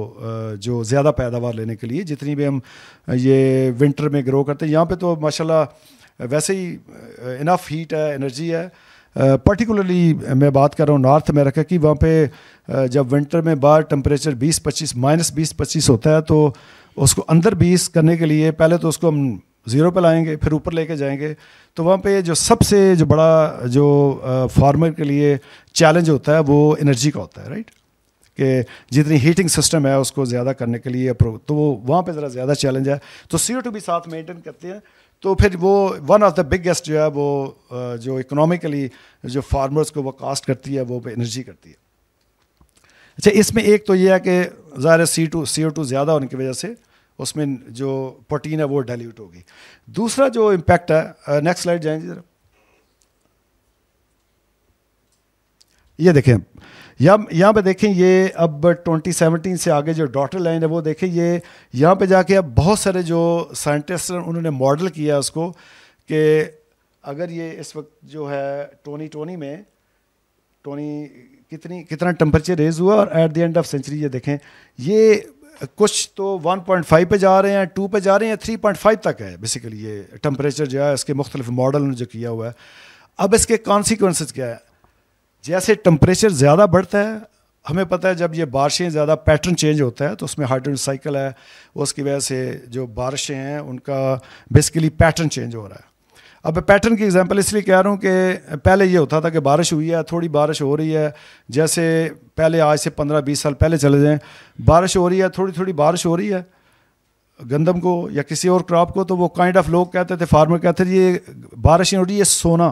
जो ज़्यादा पैदावार लेने के लिए जितनी भी हम ये विंटर में ग्रो करते हैं। यहाँ पे तो माशाल्लाह वैसे ही इनफ हीट है, एनर्जी है। पर्टिकुलरली मैं बात कर रहा हूँ नॉर्थ अमेरिका की, वहाँ पे जब विंटर में बाहर टेम्परेचर -20-25 होता है, तो उसको अंदर 20 करने के लिए पहले तो उसको हम 0 पे लाएंगे, फिर ऊपर लेके जाएंगे। तो वहाँ पे जो सबसे जो बड़ा जो फार्मर के लिए चैलेंज होता है वो एनर्जी का होता है, राइट, कि जितनी हीटिंग सिस्टम है उसको ज़्यादा करने के लिए, तो वहाँ पे ज़रा ज़्यादा चैलेंज है। तो CO2 भी साथ मेंटेन करते हैं, तो फिर वो वन ऑफ द बिगेस्ट जो है वो जो इकोनॉमिकली जो फार्मर्स को वो कास्ट करती है वो एनर्जी करती है। अच्छा, इसमें एक तो ये है कि ज़ाहिर CO2 ज़्यादा होने की वजह से उसमें जो प्रोटीन है वो डाइल्यूट होगी। दूसरा जो इम्पैक्ट है, नेक्स्ट स्लाइड जाएंगे ज़रा, ये देखें यहाँ पे देखें, ये अब 2017 से आगे जो डॉटर लाइन है वो देखें, ये यहाँ पे जाके अब बहुत सारे जो साइंटिस्ट हैं उन्होंने मॉडल किया उसको कि अगर ये इस वक्त जो है 2020 में कितना टेम्परेचर रेज हुआ और at the end of century ये देखें, ये कुछ तो 1.5 पे जा रहे हैं, 2 पे जा रहे हैं, 3.5 तक है बेसिकली ये टेम्परेचर जो है। इसके मुख्तलिफ मॉडल ने जो किया हुआ है। अब इसके कॉन्सिक्वेंसेस क्या है? जैसे टेम्परेचर ज़्यादा बढ़ता है, हमें पता है जब ये बारिशें ज़्यादा पैटर्न चेंज होता है तो उसमें हाइड्रोजन साइकिल है, उसकी वजह से जो बारिशें हैं उनका बेसिकली पैटर्न चेंज हो रहा है। अब पैटर्न की एग्जांपल इसलिए कह रहा हूँ कि पहले ये होता था कि बारिश हुई है, थोड़ी बारिश हो रही है, जैसे पहले आज से 15-20 साल पहले चले जाएं, बारिश हो रही है, थोड़ी थोड़ी बारिश हो रही है गंदम को या किसी और क्रॉप को, तो वो काइंड ऑफ लोग कहते थे, फार्मर कहते थे ये बारिश नहीं हो रही, ये सोना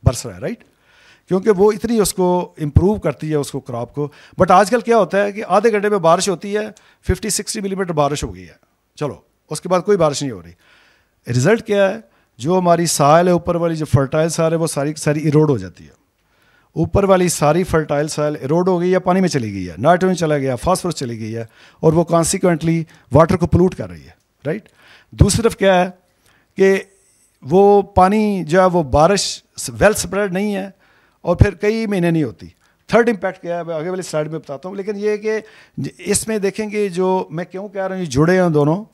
बरस रहा है, राइट, क्योंकि वो इतनी उसको इम्प्रूव करती है उसको क्रॉप को। बट आजकल क्या होता है कि आधे घंटे में बारिश होती है, 50-60 मिलीमीटर बारिश हो गई है, चलो उसके बाद कोई बारिश नहीं हो रही। रिजल्ट क्या है, जो हमारी साइल है ऊपर वाली, जो फर्टाइल साइल है, वो सारी सारी इरोड हो जाती है। ऊपर वाली सारी फर्टाइल साइल इरोड हो गई है, पानी में चली गई है, नाइट्रोजन चला गया, फास्फोरस चली गई है, और वो कॉन्सिक्वेंटली वाटर को पोल्यूट कर रही है, राइट। दूसरी तरफ क्या है कि वो पानी जो है वो बारिश वेल स्प्रेड नहीं है और फिर कई महीने नहीं होती। थर्ड इम्पैक्ट क्या है, मैं आगे वाली स्लाइड में बताता हूँ, लेकिन ये है कि इसमें देखेंगे, जो मैं क्यों कह रहा हूँ ये जुड़े हैं दोनों,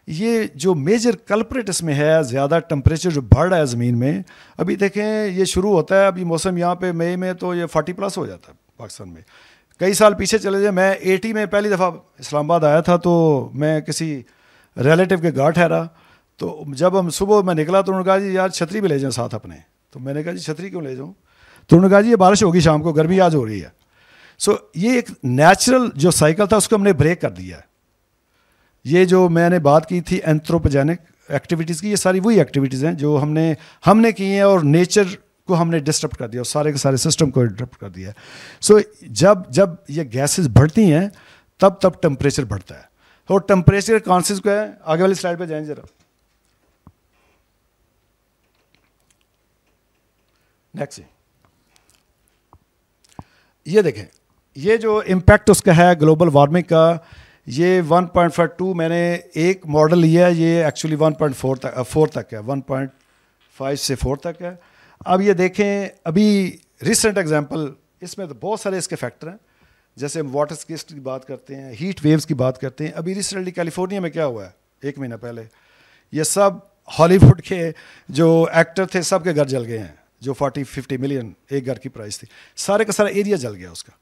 ये जो मेजर कल्प्रिट इसमें है, ज़्यादा टेम्परेचर जो बढ़ रहा है ज़मीन में। अभी देखें ये शुरू होता है, अभी मौसम यहाँ पे मई में तो ये 40+ हो जाता है पाकिस्तान में। कई साल पीछे चले जाए, मैं 80 में पहली दफ़ा इस्लामाबाद आया था, तो मैं किसी रिलेटिव के घर ठहरा, तो जब हम सुबह मैं निकला तो उन्होंने कहा जी यार छतरी भी ले जाओ साथ अपने। तो मैंने कहा जी छतरी क्यों ले जाऊँ, तो उन्होंने कहा जी ये बारिश होगी शाम को, गर्मी आज हो रही है। सो ये एक नेचुरल जो साइकिल था उसको हमने ब्रेक कर दिया है। ये जो मैंने बात की थी एंथ्रोपोजेनिक एक्टिविटीज़ की, ये सारी वही एक्टिविटीज़ हैं जो हमने की हैं और नेचर को हमने डिस्टर्ब कर दिया और सारे के सारे सिस्टम को डिस्टर्ब कर दिया। सो जब ये गैसेस बढ़ती हैं तब टेम्परेचर बढ़ता है, और टेम्परेचर कॉन्सेप्ट क्या है, आगे वाली स्लाइड पे जाएं जरा, नेक्स्ट। ये देखें, ये जो इम्पैक्ट उसका है ग्लोबल वार्मिंग का, ये 1.2 मैंने एक मॉडल लिया है, ये एक्चुअली 1.4 तक है, 1.5 से 4 तक है। अब ये देखें, अभी रिसेंट एग्जांपल, इसमें तो बहुत सारे इसके फैक्टर हैं, जैसे हम वाटर स्केर्सिटी की बात करते हैं, हीट वेव्स की बात करते हैं। अभी रिसेंटली कैलिफोर्निया में क्या हुआ है, 1 महीना पहले, ये सब हॉलीवुड के जो एक्टर थे सब के घर जल गए हैं, जो 40-50 मिलियन एक घर की प्राइस थी, सारे का सारा एरिया जल गया उसका।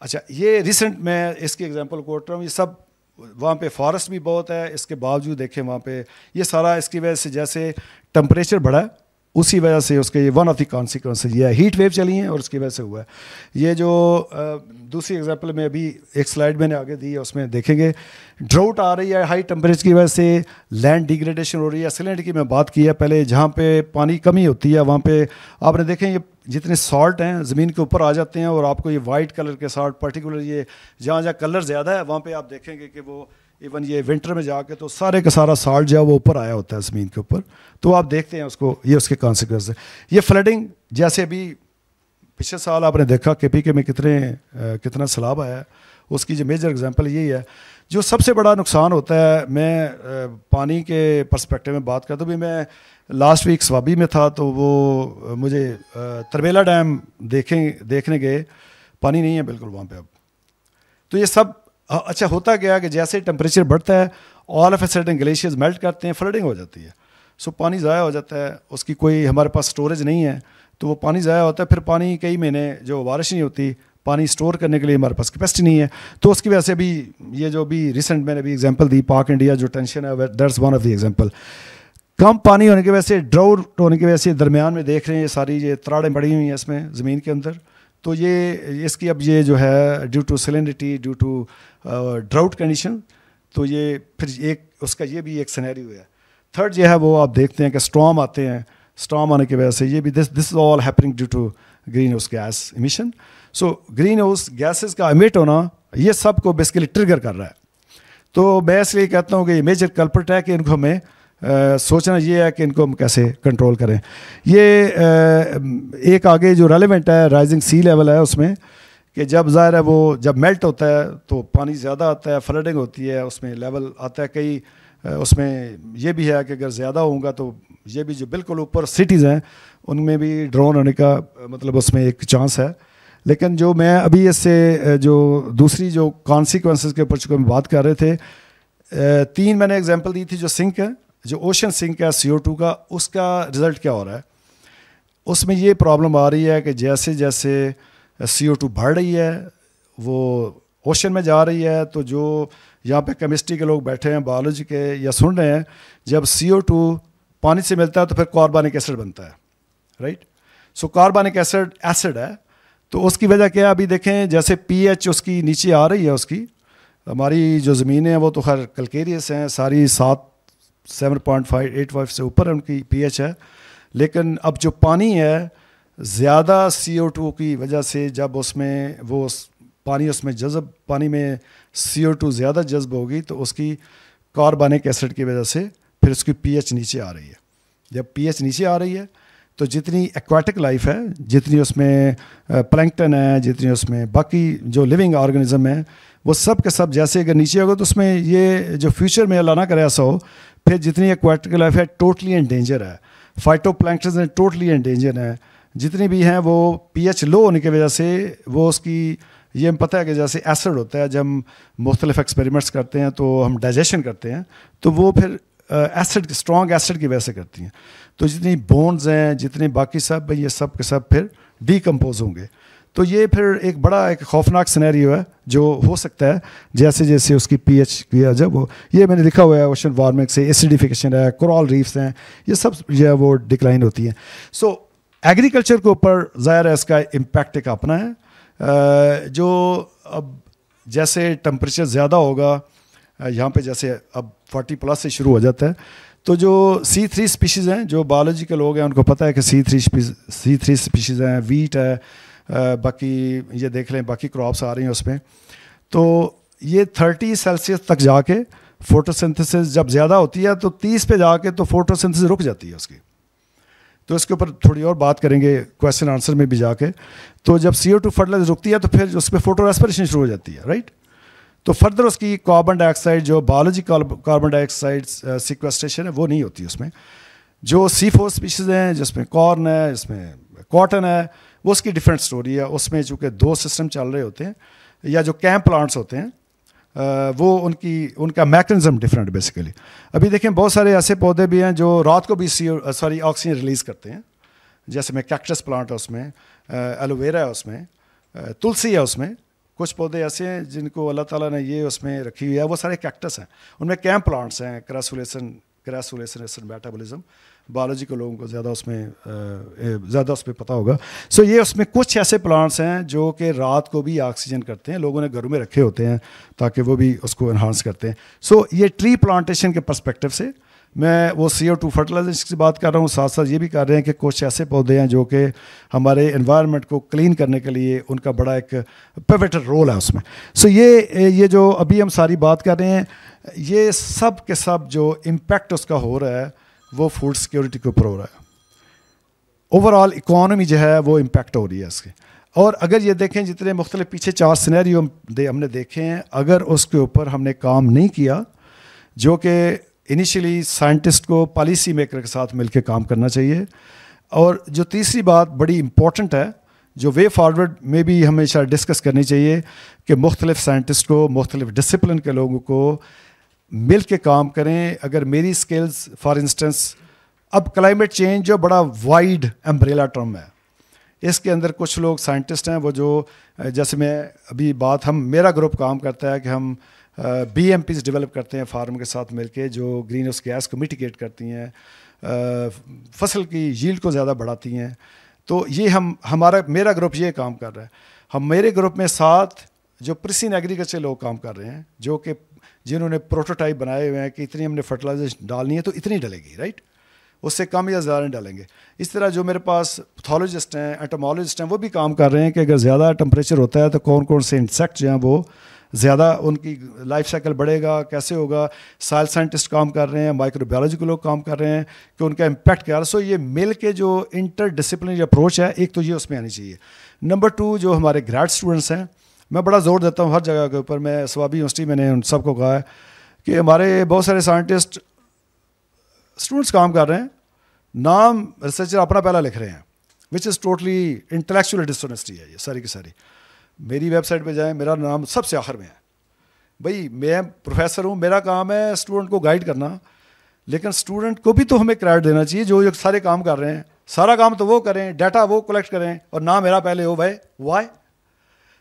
अच्छा, ये रिसेंट मैं इसकी एग्जांपल कोट रहा हूँ, ये सब वहाँ पे फॉरेस्ट भी बहुत है, इसके बावजूद देखें वहाँ पे ये सारा इसकी वजह से जैसे टेम्परेचर बढ़ा उसी वजह से उसके ये वन ऑफ द कॉन्सिक्वेंसेज ये हीट वेव चली हैं और उसकी वजह से हुआ है। ये जो दूसरी एग्जांपल में अभी एक स्लाइड मैंने आगे दी है, उसमें देखेंगे ड्राउट आ रही है, हाई टेम्परेचर की वजह से लैंड डिग्रेडेशन हो रही है। सैलिनिटी की मैं बात की है पहले, जहाँ पे पानी कमी होती है वहाँ पे आपने देखें ये जितने सॉल्ट हैं ज़मीन के ऊपर आ जाते हैं, और आपको ये वाइट कलर के सॉल्ट पर्टिकुलर ये जहाँ जहाँ कलर ज़्यादा है वहाँ पे आप देखेंगे कि वो इवन ये विंटर में जाके तो सारे का सारा सॉल्ट जो है वो ऊपर आया होता है ज़मीन के ऊपर, तो आप देखते हैं उसको, ये उसके कॉन्सिक्वेंस है। ये फ्लडिंग, जैसे अभी पिछले साल आपने देखा KPK में कितना सैलाब आया है, उसकी जो मेजर एग्जांपल यही है। जो सबसे बड़ा नुकसान होता है, मैं पानी के पर्सपेक्टिव में बात करता हूँ, भी मैं लास्ट वीक स्वाबी में था, तो वो मुझे तरबेला डैम देखने गए, पानी नहीं है बिल्कुल वहाँ पे अब। तो ये सब अच्छा होता गया कि जैसे टेम्परेचर बढ़ता है all of a sudden glaciers melt करते हैं, फ्लडिंग हो जाती है, सो पानी ज़ाया हो जाता है, उसकी कोई हमारे पास स्टोरेज नहीं है, तो वो पानी ज़ाया होता है। फिर पानी कई महीने जो बारिश नहीं होती, पानी स्टोर करने के लिए हमारे पास कैपेसिटी नहीं है, तो उसकी वजह से भी ये जो भी रिसेंट मैंने भी एग्जांपल दी पाक इंडिया जो टेंशन है, that's one of the example. कम पानी होने की वजह से, ड्राउट होने की वजह से दरमियान में देख रहे हैं ये सारी ये तराड़ें पड़ी हुई हैं इसमें ज़मीन के अंदर, तो ये इसकी अब ये जो है due to salinity, due to drought condition, तो ये फिर एक उसका ये भी एक सिनेरियो है। थर्ड जो है वो आप देखते हैं कि स्टॉर्म आते हैं, स्टॉर्म आने की वजह से ये भी this is all happening due to green house gas emission. So green house gases का इमिट होना ये सब को बेसिकली ट्रिगर कर रहा है। तो मैं इसलिए कहता हूँ कि ये मेजर कल्प्रिट है कि इनको हमें सोचना ये है कि इनको हम कैसे कंट्रोल करें। ये एक आगे जो रेलेवेंट है राइजिंग सी लेवल है उसमें, कि जब ज़ाहिर है वो जब मेल्ट होता है तो पानी ज़्यादा आता है, फ्लडिंग होती है, उसमें लेवल आता है कई, उसमें ये भी है कि अगर ज़्यादा होगा तो ये भी जो बिल्कुल ऊपर सिटीज़ हैं उनमें भी ड्रोन होने का मतलब उसमें एक चांस है। लेकिन जो मैं अभी इससे जो दूसरी जो कॉन्सिक्वेंसेस के ऊपर जो हम बात कर रहे थे, 3 मैंने एग्जांपल दी थी। जो सिंक है, जो ओशन सिंक है CO2 का, उसका रिज़ल्ट क्या हो रहा है, उसमें ये प्रॉब्लम आ रही है कि जैसे जैसे CO2 बढ़ रही है वो ओशन में जा रही है, तो जो यहाँ पे केमिस्ट्री के लोग बैठे हैं, बायोलॉजी के, या सुन रहे हैं, जब CO2 पानी से मिलता है तो फिर कार्बनिक एसिड बनता है, राइट। सो कार्बनिक एसिड एसिड है, तो उसकी वजह क्या है? अभी देखें जैसे पीएच उसकी नीचे आ रही है, उसकी हमारी जो ज़मीनें हैं वो तो खैर कल्केरियस हैं सारी, 7.85 से ऊपर उनकी पीएच है, लेकिन अब जो पानी है ज़्यादा CO2 की वजह से जब उसमें वो पानी उसमें जज़ब, पानी में CO2 ज़्यादा जज़ब होगी तो उसकी कार्बनिक एसिड की वजह से फिर उसकी पीएच नीचे आ रही है। जब पीएच नीचे आ रही है तो जितनी एक्वाटिक लाइफ है, जितनी उसमें प्लैंकटन है, जितनी उसमें बाकी जो लिविंग ऑर्गेनिज्म है, वो सब के सब जैसे अगर नीचे होगा तो उसमें ये जो फ्यूचर में अल्लाह ना करे ऐसा हो, फिर जितनी एक्वाटिक लाइफ है टोटली इन डेंजर है, फाइटोप्लैंक्टन है टोटली इन डेंजर है, जितनी भी हैं वो पीएच लो होने की वजह से वो उसकी, ये हमें पता है कि जैसे एसिड होता है, जब हम मुख्तलिफ एक्सपेरिमेंट्स करते हैं तो हम डाइजेशन करते हैं तो वो फिर एसिड, स्ट्रॉन्ग एसिड की वजह से करती हैं, तो जितनी बोन्स हैं, जितने बाकी सब, ये सब के सब फिर डीकम्पोज होंगे। तो ये फिर एक बड़ा एक खौफनाक सिनेरियो है जो हो सकता है जैसे जैसे उसकी पीएच किया, जब वो, ये मैंने लिखा हुआ है ओशन वार्मिंग से एसिडिफिकेशन है, कोरल रीफ्स हैं, ये सब जो है वो डिक्लाइन होती हैं। सो एग्रीकल्चर के ऊपर ज़ाहिर है इसका इम्पैक्ट एक अपना है। जो अब जैसे टेम्परेचर ज़्यादा होगा यहाँ पे, जैसे अब 40+ से शुरू हो जाता है, तो जो C3 स्पीशीज़ हैं, जो बायोलॉजिकल लोग हैं उनको पता है कि C3 स्पीशीज़ हैं, वीट है, बाकी ये देख लें बाकी क्रॉप्स आ रही हैं उसमें, तो ये 30 सेल्सियस तक जाके फोटोसिंथेसिस जब ज़्यादा होती है तो 30 पे जाके तो फोटोसिंथेसिस रुक जाती है उसकी। तो इसके ऊपर थोड़ी और बात करेंगे क्वेश्चन आंसर में भी जाके। तो जब CO2 फर्टिलाइजर रुकती है तो फिर उस पर फोटो रेस्पिरेशन शुरू हो जाती है, राइट। तो फर्दर उसकी कार्बन डाइऑक्साइड, जो बायोलॉजिकल कार्बन डाइऑक्साइड सिक्वेस्ट्रेशन है वो नहीं होती उसमें। जो C4 स्पीशीज़ हैं जिसमें कॉर्न है, जिसमें कॉटन है, वो उसकी डिफरेंट स्टोरी है। उसमें चूँकि 2 सिस्टम चल रहे होते हैं, या जो कैंप प्लांट्स होते हैं वो उनका मैकेनिज्म डिफरेंट बेसिकली। अभी देखें बहुत सारे ऐसे पौधे भी हैं जो रात को भी ऑक्सीजन रिलीज़ करते हैं, जैसे में कैक्टस प्लांट है उसमें, एलोवेरा है उसमें, तुलसी है उसमें, कुछ पौधे ऐसे हैं जिनको अल्लाह ताला ने ये उसमें रखी हुई है, वो सारे कैक्टस हैं, उनमें कैंप प्लांट्स हैं, क्रैसुलेशन मेटाबॉलिज्म, बायोलॉजी के लोगों को ज़्यादा उसमें पता होगा। सो ये उसमें कुछ ऐसे प्लांट्स हैं जो कि रात को भी ऑक्सीजन करते हैं, लोगों ने घरों में रखे होते हैं ताकि वो भी उसको इन्हांस करते हैं। सो ये ट्री प्लांटेशन के पर्सपेक्टिव से मैं वो CO2 फर्टिलाइजेशन की बात कर रहा हूँ, साथ साथ ये भी कर रहे हैं कि कुछ ऐसे पौधे हैं जो कि हमारे एनवायरनमेंट को क्लीन करने के लिए उनका बड़ा एक पिवटल रोल है उसमें। सो ये जो अभी हम सारी बात कर रहे हैं, ये सब के सब जो इम्पैक्ट उसका हो रहा है वो फूड सिक्योरिटी के ऊपर हो रहा है, ओवरऑल इकॉनमी जो है वो इम्पैक्ट हो रही है इसके। और अगर ये देखें जितने मुख्तलिफ पीछे 4 सिनेरियो हमने देखे हैं, अगर उसके ऊपर हमने काम नहीं किया, जो कि इनिशियली साइंटिस्ट को पॉलिसी मेकर के साथ मिलकर काम करना चाहिए। और जो तीसरी बात बड़ी इम्पॉर्टेंट है, जो वे फॉरवर्ड में भी हमेशा डिस्कस करनी चाहिए कि मुख्तलिफ साइंटिस्ट को, मुख्तलिफ डिसिप्लिन के लोगों को मिल के काम करें। अगर मेरी स्किल्स फॉर इंस्टेंस, अब क्लाइमेट चेंज जो बड़ा वाइड एम्ब्रेला टर्म है, इसके अंदर कुछ लोग साइंटिस्ट हैं वो जो, जैसे मैं अभी बात, मेरा ग्रुप काम करता है कि हम BMPs डेवलप करते हैं फार्म के साथ मिलके, जो ग्रीन हाउस गैस को मिटिगेट करती हैं, फसल की यील्ड को ज़्यादा बढ़ाती हैं। तो ये मेरा ग्रुप ये काम कर रहा है। मेरे ग्रुप में 7 जो प्रिसीजन एग्रीकल्चर लोग काम कर रहे हैं, जो कि जिन्होंने प्रोटोटाइप बनाए हुए हैं कि इतनी हमने फर्टिलाइजेशन डालनी है तो इतनी डलेगी, राइट, उससे कम या ज़्यादा नहीं डालेंगे। इस तरह जो मेरे पास पैथोलॉजिस्ट हैं, एटोमोलॉजिस्ट हैं, वो भी काम कर रहे हैं कि अगर ज़्यादा टेम्परेचर होता है तो कौन कौन से इंसेक्ट जो हैं वो ज़्यादा, उनकी लाइफ साइकिल बढ़ेगा, कैसे होगा। सॉइल साइंटिस्ट काम कर रहे हैं, माइक्रोबायोलॉजी के लोग काम कर रहे हैं कि उनका इम्पैक्ट क्या है। सो ये मिल के जो इंटर डिसिप्लिनरी अप्रोच है, एक तो ये उसमें आनी चाहिए। नंबर 2, जो हमारे ग्रेड स्टूडेंट्स हैं, मैं बड़ा ज़ोर देता हूँ हर जगह के ऊपर। मैं स्वाबी यूनिवर्सिटी मैंने उन सबको कहा है कि हमारे बहुत सारे साइंटिस्ट स्टूडेंट्स काम कर रहे हैं, नाम रिसर्चर अपना पहला लिख रहे हैं, which is totally intellectual dishonesty है ये सारी की सारी। मेरी वेबसाइट पे जाएं, मेरा नाम सबसे आखिर में है। भाई मैं प्रोफेसर हूँ, मेरा काम है स्टूडेंट को गाइड करना, लेकिन स्टूडेंट को भी तो हमें क्रेडिट देना चाहिए जो सारे काम कर रहे हैं। सारा काम तो वो करें, डाटा वो कलेक्ट करें, और ना मेरा पहले हो भाई वाई।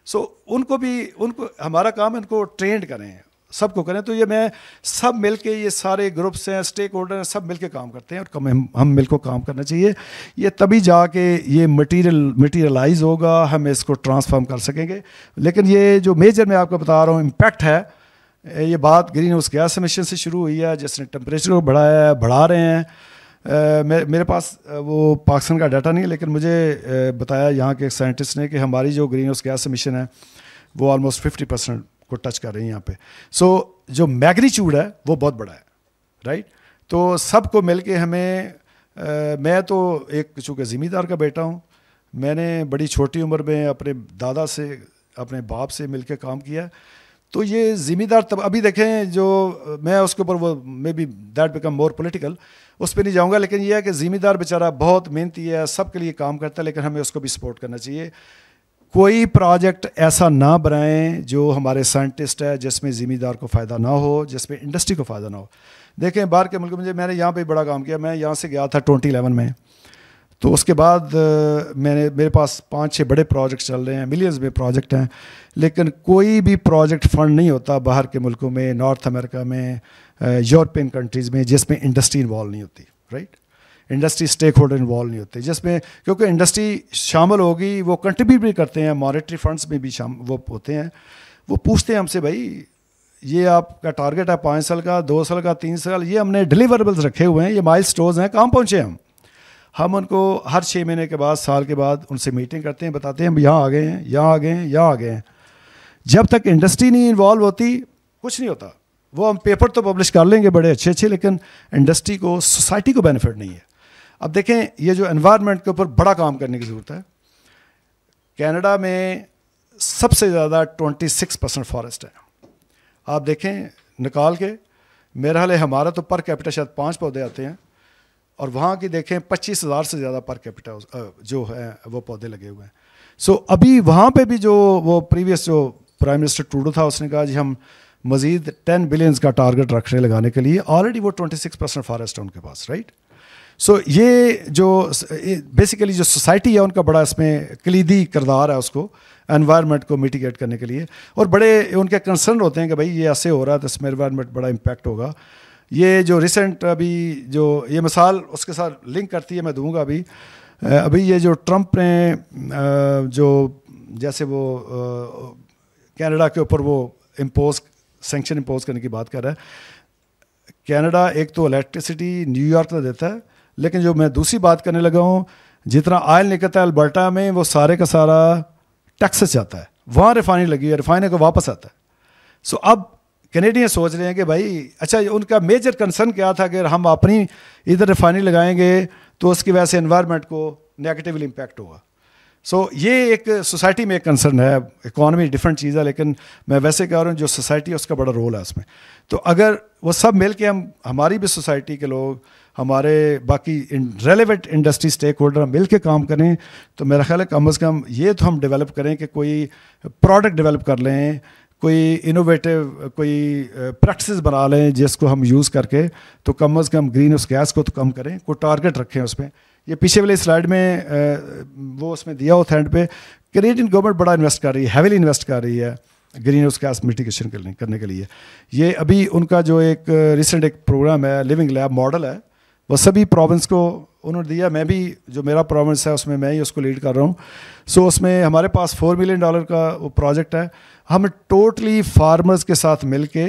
सो उनको हमारा काम है उनको ट्रेंड करें, सबको करें। तो ये मैं सब मिलके, ये सारे ग्रुप्स हैं, स्टेक होल्डर हैं, सब मिलके काम करते हैं और हम मिलकर काम करना चाहिए। ये तभी जाके ये मटीरियलाइज होगा, हम इसको ट्रांसफॉर्म कर सकेंगे। लेकिन ये जो मेजर मैं आपको बता रहा हूँ इम्पैक्ट है, ये बात ग्रीन हाउस गैस एमिशन से शुरू हुई है, जिसने टेम्परेचर को बढ़ाया है, बढ़ा रहे हैं। मेरे पास वो पाकिस्तान का डाटा नहीं है, लेकिन मुझे बताया यहाँ के एक साइंटिस्ट ने कि हमारी जो ग्रीन हाउस गैस एमिशन है वो ऑलमोस्ट 50% को टच कर रही है यहाँ पे। सो जो मैग्नीट्यूड है वो बहुत बड़ा है, राइट। तो सबको मिलके हमें मैं तो एक चूँकि ज़मींदार का बेटा हूँ, मैंने बड़ी छोटी उम्र में अपने दादा से, अपने बाप से मिलके काम किया। तो ये ज़मींदार तब, अभी देखें जो मैं उसके ऊपर वो may be that become more political, उस पर नहीं जाऊंगा, लेकिन यह है कि ज़मींदार बेचारा बहुत मेहनती है, सबके लिए काम करता है, लेकिन हमें उसको भी सपोर्ट करना चाहिए। कोई प्रोजेक्ट ऐसा ना बनाएं जो हमारे साइंटिस्ट है जिसमें ज़मींदार को फ़ायदा ना हो, जिसमें इंडस्ट्री को फ़ायदा ना हो। देखें बाहर के मुल्क में, मैंने यहाँ पे बड़ा काम किया, मैं यहाँ से गया था 2011 में, तो उसके बाद मेरे पास 5-6 बड़े प्रोजेक्ट चल रहे हैं, मिलियंस में प्रोजेक्ट हैं, लेकिन कोई भी प्रोजेक्ट फंड नहीं होता बाहर के मुल्कों में, नॉर्थ अमेरिका में, यूरोपियन कंट्रीज़ में, जिसमें इंडस्ट्री इन्वॉल्व नहीं होती, right. Industry stakeholder involve नहीं होते, जिसमें क्योंकि इंडस्ट्री शामिल होगी, वो कंट्रीब्यूट भी करते हैं, मॉनेटरी फंड्स में भी वो होते हैं। वो पूछते हैं हमसे, भाई ये आपका टारगेट है 5 साल का, 2 साल का, 3 साल, ये हमने डिलीवरेबल्स रखे हुए हैं, ये माइलस्टोन्स हैं, कहाँ पहुँचे हम उनको हर 6 महीने के बाद, साल के बाद उनसे मीटिंग करते हैं, बताते हैं हम यहाँ आ गए हैं, यहाँ आ गए हैं, यहाँ आ गए हैं। जब तक इंडस्ट्री नहीं इन्वॉल्व होती कुछ नहीं होता। वो हम पेपर तो पब्लिश कर लेंगे बड़े अच्छे अच्छे, लेकिन इंडस्ट्री को, सोसाइटी को बेनिफिट नहीं है। अब देखें, ये जो एनवायरनमेंट के ऊपर बड़ा काम करने की ज़रूरत है। कनाडा में सबसे ज़्यादा 26% फॉरेस्ट है। आप देखें निकाल के, मेरा हाल है हमारा तो पर कैपिटा शायद 5 पौधे आते हैं, और वहाँ की देखें 25,000 से ज़्यादा पर कैपिटा जो है वो पौधे लगे हुए हैं। सो अभी वहाँ पे भी जो वो प्रीवियस जो प्राइम मिनिस्टर ट्रूडो था, उसने कहा जी हम मज़ीद 10 बिलियंस का टारगेट रख रहे हैं लगाने के लिए। ऑलरेडी वो 26% फॉरेस्ट है उनके पास, राइट। सो ये जो बेसिकली जो सोसाइटी है उनका बड़ा इसमें कलीदी किरदार है, उसको एनवायरनमेंट को मिटिगेट करने के लिए। और बड़े उनके कंसर्न होते हैं कि भाई ये ऐसे हो रहा है तो इसमें एनवायरनमेंट बड़ा इम्पैक्ट होगा। ये जो रिसेंट अभी जो ये मिसाल उसके साथ लिंक करती है, मैं दूंगा अभी ये जो ट्रंप ने जो जैसे वो कनाडा के ऊपर वो सैंक्शन इम्पोज करने की बात कर रहा है। कनाडा एक तो इलेक्ट्रिसिटी न्यूयॉर्क का देता है, लेकिन जो मैं दूसरी बात करने लगा हूँ, जितना ऑयल निकलता है अल्बर्टा में वो सारे का सारा टेक्सास जाता है, वहाँ रिफाइनरी लगी है, रिफाइनरी को वापस आता है। सो अब कैनेडियन सोच रहे हैं कि भाई अच्छा, उनका मेजर कंसर्न क्या था कि हम अपनी इधर रिफाइनरी लगाएंगे तो उसकी वजह से एनवायरनमेंट को नेगेटिवली इम्पैक्ट होगा। सो ये एक सोसाइटी में एक कंसर्न है। इकॉनमी डिफरेंट चीज़ है, लेकिन मैं वैसे कह रहा हूँ जो सोसाइटी है उसका बड़ा रोल है उसमें। तो अगर वो सब मिल के हम, हमारी भी सोसाइटी के लोग, हमारे बाकी रेलेवेंट इंडस्ट्री स्टेक होल्डर मिल के काम करें, तो मेरा ख्याल है कम से कम ये तो हम डेवलप करें कि कोई प्रोडक्ट डेवलप कर लें, कोई इनोवेटिव कोई प्रैक्टिस बना लें जिसको हम यूज़ करके तो कम से कम ग्रीन हाउस गैस को तो कम करें, कोई टारगेट रखें उसमें। ये पीछे वाले स्लाइड में वो उसमें दिया हो एंड पे, कैनेडियन गवर्नमेंट बड़ा इन्वेस्ट कर रही है, हैवीली इन्वेस्ट कर रही है ग्रीन हाउस गैस मिटिगेशन करने के लिए। ये अभी उनका जो एक रिसेंट एक प्रोग्राम है, लिविंग लैब मॉडल है, वो सभी प्रोविंस को उन्होंने दिया। मैं भी जो मेरा प्रोविंस है उसमें मैं ही उसको लीड कर रहा हूँ। सो उसमें हमारे पास $4 मिलियन का वो प्रोजेक्ट है। हम टोटली फार्मर्स के साथ मिलके,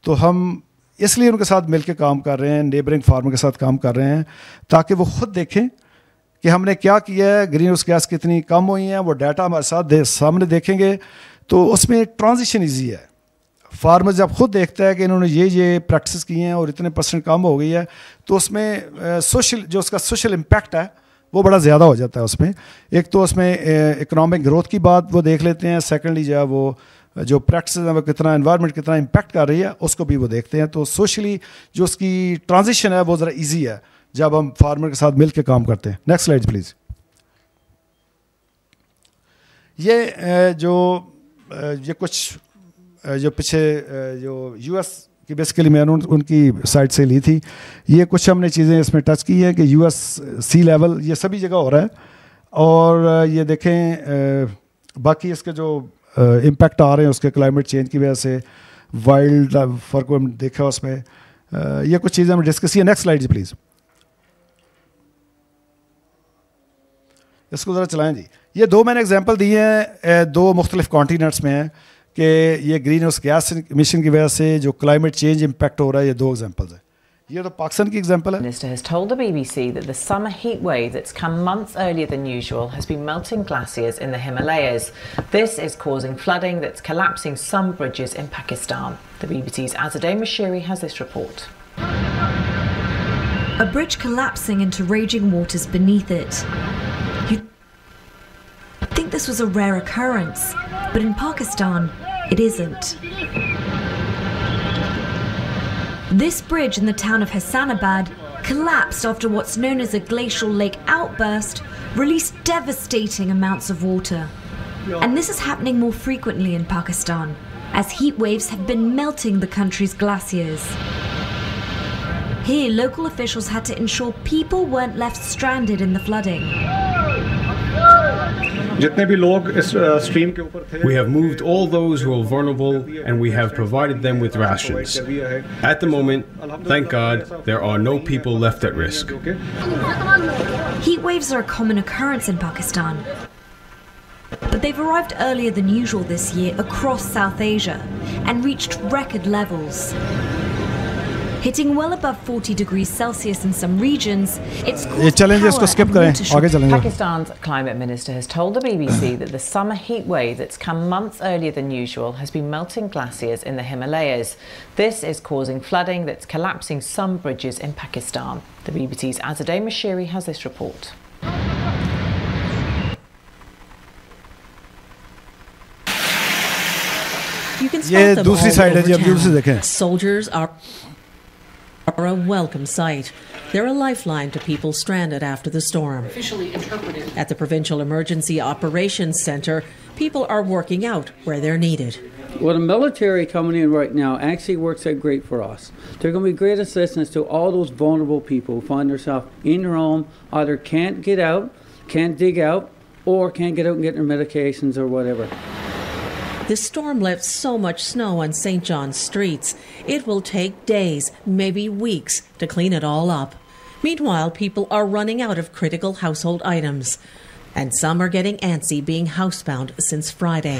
तो हम इसलिए उनके साथ मिलके काम कर रहे हैं, नेबरिंग फार्मर के साथ काम कर रहे हैं, ताकि वो खुद देखें कि हमने क्या किया है, ग्रीन हाउस गैस कितनी कम हुई हैं, वो डाटा हमारे साथ सामने देखेंगे, तो उसमें ट्रांजिशन ईजी है। फार्मर जब खुद देखता है कि इन्होंने ये प्रैक्टिस की हैं और इतने % कम हो गई है, तो उसमें सोशल जो उसका सोशल इम्पैक्ट है वो बड़ा ज़्यादा हो जाता है उसमें। एक तो उसमें इकोनॉमिक ग्रोथ की बात वो देख लेते हैं, सेकेंडली जो है वो जो प्रैक्टिस है वो कितना एनवायरनमेंट कितना इम्पैक्ट कर रही है उसको भी वो देखते हैं। तो सोशली जो उसकी ट्रांजिशन है वो ज़रा ईजी है जब हम फार्मर के साथ मिल के काम करते हैं। Next slide please. ये कुछ जो पीछे जो यूएस की बेसिकली मैंने उनकी साइड से ली थी, ये कुछ हमने चीज़ें इसमें टच की है कि यूएस सी लेवल ये सभी जगह हो रहा है, और ये देखें बाकी इसके जो इम्पैक्ट आ रहे हैं उसके क्लाइमेट चेंज की वजह से, वाइल्ड फर को हम देखा उसमें, ये कुछ चीज़ें हम डिस्कस किया। नेक्स्ट स्लाइड जी प्लीज़, इसको ज़रा चलाएं जी। ये दो मैंने एग्जांपल दिए हैं, दो मुख्तलिफ कॉन्टिनेंट्स में हैं कि ये ग्रीन हाउस गैस एमिशन की वजह से जो क्लाइमेट चेंज इम्पैक्ट हो रहा है, ये दो एग्जांपल्स हैं। ये तो पाकिस्तान की एग्जांपल है। Minister has told the BBC that the summer heat wave that's come months earlier than usual has been melting glaciers in the Himalayas. This is causing flooding that's collapsing some bridges in Pakistan. The BBC's Azadeh Mashiri has this report. A bridge collapsing into raging waters beneath it. You'd think this was a rare occurrence, but in Pakistan, it isn't. This bridge in the town of Hassanabad collapsed after what's known as a glacial lake outburst released devastating amounts of water. And this is happening more frequently in Pakistan, as heat waves have been melting the country's glaciers. Here, local officials had to ensure people weren't left stranded in the flooding. We have moved all those who are vulnerable and we have provided them with rations. At the moment, thank God, there are no people left at risk. Heat waves are a common occurrence in Pakistan, but they've arrived earlier than usual this year across South Asia and reached record levels. Hitting well above 40 degrees Celsius in some regions, it's caused power and water shortages. Pakistan's climate minister has told the BBC that the summer heat wave that's come months earlier than usual has been melting glaciers in the Himalayas. This is causing flooding that's collapsing some bridges in Pakistan. The BBC's Azadeh Mashiri has this report. You can spot them all over town. Soldiers are a welcome sight. They're a lifeline to people stranded after the storm. At the Provincial Emergency Operations Centre, people are working out where they're needed. Well, the military coming in right now actually works out great for us. They're going to be great assistance to all those vulnerable people who find themselves in their home, either can't get out, can't dig out, or can't get out and get their medications or whatever. This storm left so much snow on St. John's streets, it will take days, maybe weeks, to clean it all up. Meanwhile, people are running out of critical household items, and some are getting antsy being housebound since Friday.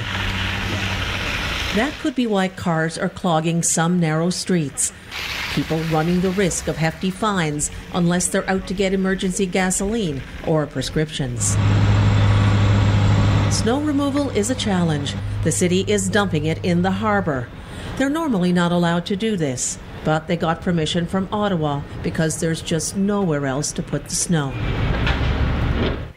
That could be why cars are clogging some narrow streets. People running the risk of hefty fines unless they're out to get emergency gasoline or prescriptions. Snow removal is a challenge. The city is dumping it in the harbour. They're normally not allowed to do this, but they got permission from Ottawa because there's just nowhere else to put the snow.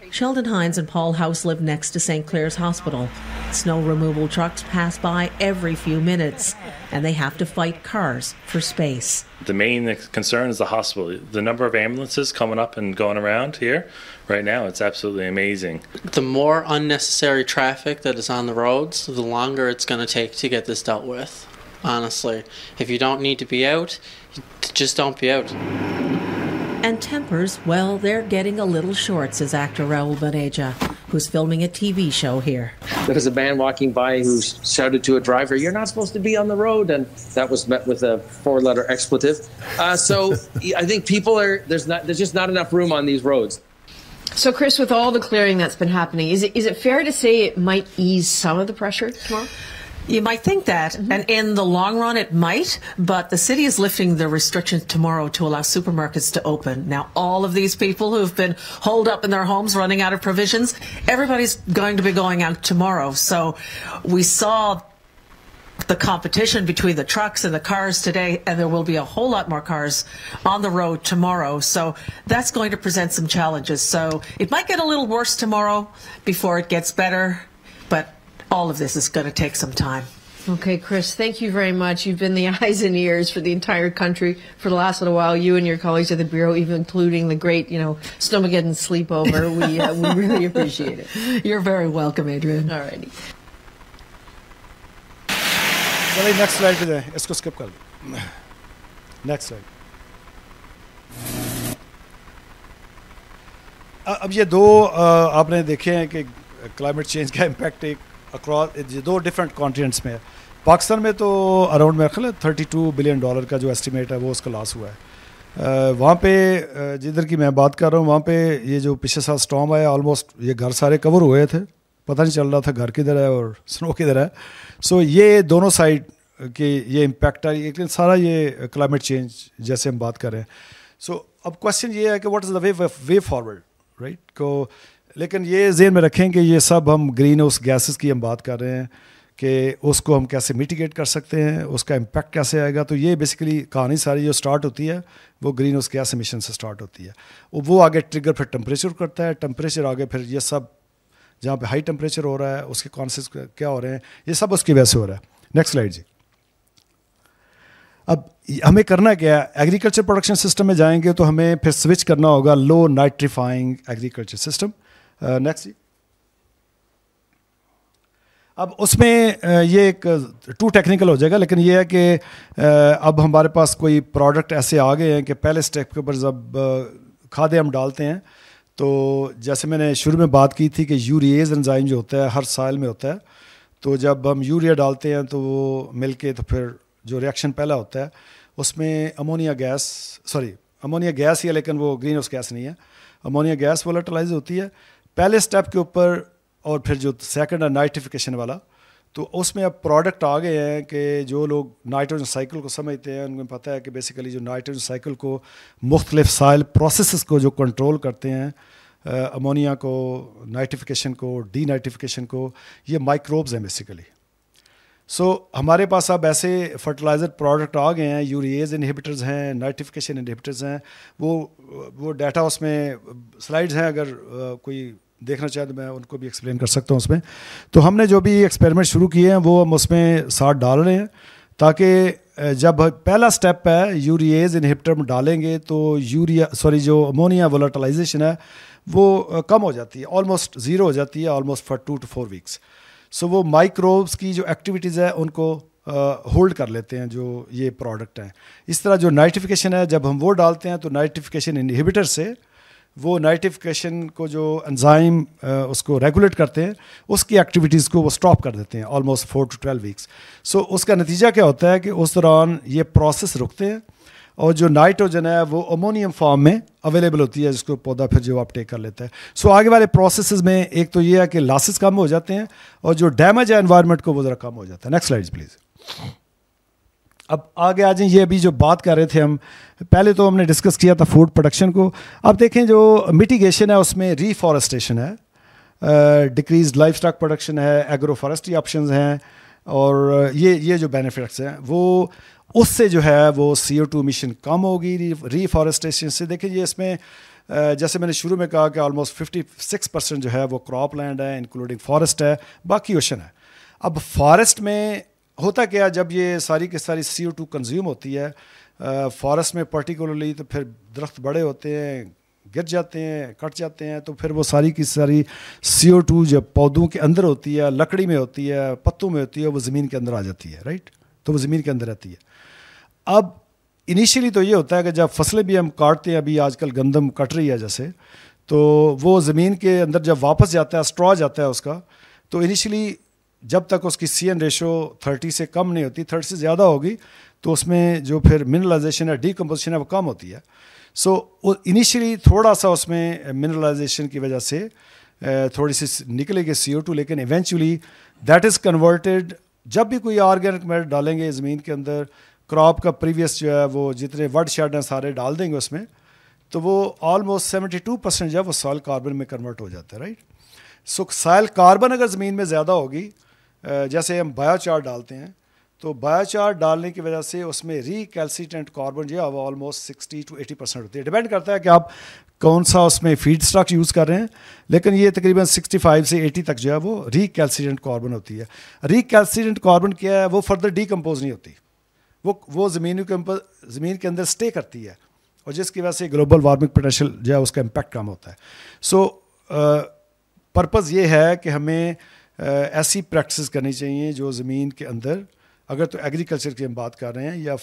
Sheldon Hines and Paul House live next to St. Clair's Hospital. Snow removal trucks pass by every few minutes, and they have to fight cars for space. The main concern is the hospital. The number of ambulances coming up and going around here right now, it's absolutely amazing. The more unnecessary traffic that is on the roads, the longer it's going to take to get this dealt with. Honestly, if you don't need to be out, just don't be out. And tempers, well, they're getting a little short, says actor Raul Baneja, who's filming a TV show here. There was a man walking by who shouted to a driver, "You're not supposed to be on the road," and that was met with a 4-letter expletive. So I think people there's just not enough room on these roads. So Chris, with all the clearing that's been happening, is it fair to say it might ease some of the pressure tomorrow? You might think that, and in the long run it might, but the city is lifting the restrictions tomorrow to allow supermarkets to open. Now, all of these people who've been holed up in their homes running out of provisions, everybody's going to be going out tomorrow. So we saw the competition between the trucks and the cars today, and there will be a whole lot more cars on the road tomorrow. So that's going to present some challenges. So it might get a little worse tomorrow before it gets better, but all of this is going to take some time. Okay, Chris, thank you very much. You've been the eyes and ears for the entire country for the last little while. You and your colleagues at the Bureau, even including the great, Snowmageddon sleepover. We really appreciate it. You're very welcome, Adrian. All righty. Next slide पे जाएं, इसको skip कर दें. Next slide. अब ये दो आपने देखे हैं कि क्लाइमेट चेंज का इम्पैक्ट एक अक्रॉस दो डिफरेंट कॉन्टिनेंट्स में है. पाकिस्तान में तो अराउंड मेरा ख्याल है $32 बिलियन का जो एस्टिमेट है वो उसका लॉस हुआ है। वहाँ पे जिधर की मैं बात कर रहा हूँ वहाँ पे ये जो पिछले साल स्टॉर्म आया ऑलमोस्ट ये घर सारे कवर हुए थे, पता नहीं चल रहा था घर किधर है और स्नो किधर है। सो ये दोनों साइड के ये इम्पैक्ट है, लेकिन सारा ये क्लाइमेट चेंज जैसे हम बात कर रहे हैं। सो अब क्वेश्चन ये है कि what is the way forward, right को, लेकिन ये ज़हन में रखें कि ये सब हम ग्रीन हाउस गैसेस की हम बात कर रहे हैं कि उसको हम कैसे मिटिगेट कर सकते हैं, उसका इम्पैक्ट कैसे आएगा। तो ये बेसिकली कहानी सारी जो स्टार्ट होती है वो ग्रीन हाउस गैस एमिशन से स्टार्ट होती है, वो आगे ट्रिगर फिर टेम्परेचर करता है, टेम्परेचर आगे फिर ये सब जहाँ पे हाई टेम्परेचर हो रहा है उसके कॉन्सेप्ट क्या हो रहे हैं, ये सब उसकी वजह से हो रहा है। नेक्स्ट स्लाइड जी। अब हमें करना क्या है, एग्रीकल्चर प्रोडक्शन सिस्टम में जाएंगे तो हमें फिर स्विच करना होगा लो नाइट्रीफाइंग एग्रीकल्चर सिस्टम। नेक्स्ट जी। अब उसमें ये एक टू टेक्निकल हो जाएगा, लेकिन ये है कि अब हमारे पास कोई प्रोडक्ट ऐसे आ गए हैं कि पहले स्टेप के ऊपर जब खादें हम डालते हैं तो जैसे मैंने शुरू में बात की थी कि यूरिएज एंजाइम जो होता है हर साल में होता है, तो जब हम यूरिया डालते हैं तो वो मिलके तो फिर जो रिएक्शन पहला होता है उसमें अमोनिया गैस ही है, लेकिन वो ग्रीन हाउस गैस नहीं है, अमोनिया गैस वोलेटिलाइज होती है पहले स्टेप के ऊपर। और फिर जो सेकंड है नाइट्रिफिकेशन वाला, तो उसमें अब प्रोडक्ट आ गए हैं कि जो लोग नाइट्रोजन साइकिल को समझते हैं उनको पता है कि बेसिकली जो नाइट्रोजन साइकिल को मुख्तलिफ साइल प्रोसेस को जो कंट्रोल करते हैं, अमोनिया को, नाइट्रिफिकेशन को, डी नाइट्रिफिकेशन को, ये माइक्रोब्स हैं बेसिकली। सो हमारे पास अब ऐसे फर्टिलाइज़र प्रोडक्ट आ गए हैं, यूरिएज इनहिबिटर्स हैं, नाइट्रिफिकेशन इनहिबिटर्स हैं, वो डाटा उसमें स्लाइड्स हैं, अगर कोई देखना चाहे तो मैं उनको भी एक्सप्लेन कर सकता हूँ उसमें। तो हमने जो भी एक्सपेरिमेंट शुरू किए हैं वो हम उसमें साथ डाल रहे हैं, ताकि जब पहला स्टेप है यूरिएज इनहिबिटर में डालेंगे तो जो अमोनिया वोलेटिलाइजेशन है वो कम हो जाती है, ऑलमोस्ट ज़ीरो हो जाती है, ऑलमोस्ट फॉर 2 to 4 वीक्स। सो वो माइक्रोब्स की जो एक्टिविटीज़ है उनको होल्ड कर लेते हैं जो ये प्रोडक्ट हैं। इस तरह जो नाइट्रिफिकेशन है जब हम वो डालते हैं तो नाइट्रिफिकेशन इनहिबिटर से वो नाइट्रिफिकेशन को जो एंजाइम उसको रेगुलेट करते हैं उसकी एक्टिविटीज़ को वो स्टॉप कर देते हैं ऑलमोस्ट 4 to 12 वीक्स। सो उसका नतीजा क्या होता है कि उस दौरान ये प्रोसेस रुकते हैं और जो नाइट्रोजन है वो अमोनियम फॉर्म में अवेलेबल होती है, जिसको पौधा फिर जो अपटेक कर लेता है। सो आगे वाले प्रोसेस में एक तो ये है कि लॉसेस कम हो जाते हैं और जो डैमेज है एनवायरनमेंट को वो ज़रा कम हो जाता है। Next slide please. अब आगे आ जाए, ये अभी जो बात कर रहे थे हम, पहले तो हमने डिस्कस किया था फूड प्रोडक्शन को। अब देखें जो मिटिगेशन है उसमें रीफॉरेस्टेशन है, डिक्रीज लाइफ स्टॉक प्रोडक्शन है, एग्रो फॉरेस्ट्री ऑप्शंस हैं, और ये जो बेनिफिट्स हैं वो उससे जो है वो CO2 एमिशन कम होगी रीफॉरेस्टेशन से। देखिए ये इसमें जैसे मैंने शुरू में कहा कि ऑलमोस्ट 56% जो है वो क्रॉप लैंड है, इंक्लूडिंग फॉरेस्ट है, बाकी ओशन है। अब फॉरेस्ट में होता क्या, जब ये सारी की सारी CO2 कंज्यूम होती है फॉरेस्ट में पर्टिकुलरली, तो फिर दरख्त बड़े होते हैं, गिर जाते हैं, कट जाते हैं, तो फिर वो सारी की सारी CO2 जब पौधों के अंदर होती है, लकड़ी में होती है, पत्तों में होती है, वो ज़मीन के अंदर आ जाती है, राइट। तो वो ज़मीन के अंदर रहती है। अब इनिशियली तो ये होता है कि जब फसलें भी हम काटते हैं, अभी आजकल गंदम कट रही है जैसे, तो वो ज़मीन के अंदर जब वापस जाता है, स्ट्रॉ जाता है उसका, तो इनिशियली जब तक उसकी CN रेशो 30 से कम नहीं होती, 30 से ज़्यादा होगी तो उसमें जो फिर मिनरलाइजेशन है, डीकम्पोजिशन है, वो कम होती है। सो इनिशियली थोड़ा सा उसमें मिनरलाइजेशन की वजह से थोड़ी सी निकलेगी CO2, लेकिन इवेंचुअली दैट इज़ कन्वर्टेड। जब भी कोई ऑर्गेनिक मैटर डालेंगे ज़मीन के अंदर, क्रॉप का प्रीवियस जो है वो जितने वड शेड हैं सारे डाल देंगे उसमें, तो वो ऑलमोस्ट 72% जो है वो सॉइल कार्बन में कन्वर्ट हो जाता है, राइट। सो सॉइल कार्बन अगर ज़मीन में ज़्यादा होगी, जैसे हम बायोचार डालते हैं, तो बायोचार डालने की वजह से उसमें रीकैल्सिटेंट कार्बन जो है वो ऑलमोस्ट 60 to 80% होती है। डिपेंड करता है कि आप कौन सा उसमें फीड स्टॉक यूज़ कर रहे हैं, लेकिन ये तकरीबन 65 से 80 तक जो है वो रीकैल्सिटेंट कार्बन होती है। रीकैल्सिटेंट कार्बन क्या है, वो फर्दर डीकम्पोज नहीं होती, वो ज़मीन के अंदर स्टे करती है, और जिसकी वजह से ग्लोबल वार्मिंग पोटेंशियल जो है उसका इम्पैक्ट कम होता है। सो पर्पज़ ये है कि हमें ऐसी प्रैक्टिस करनी चाहिए जो ज़मीन के अंदर, अगर तो एग्रीकल्चर की हम बात कर रहे हैं या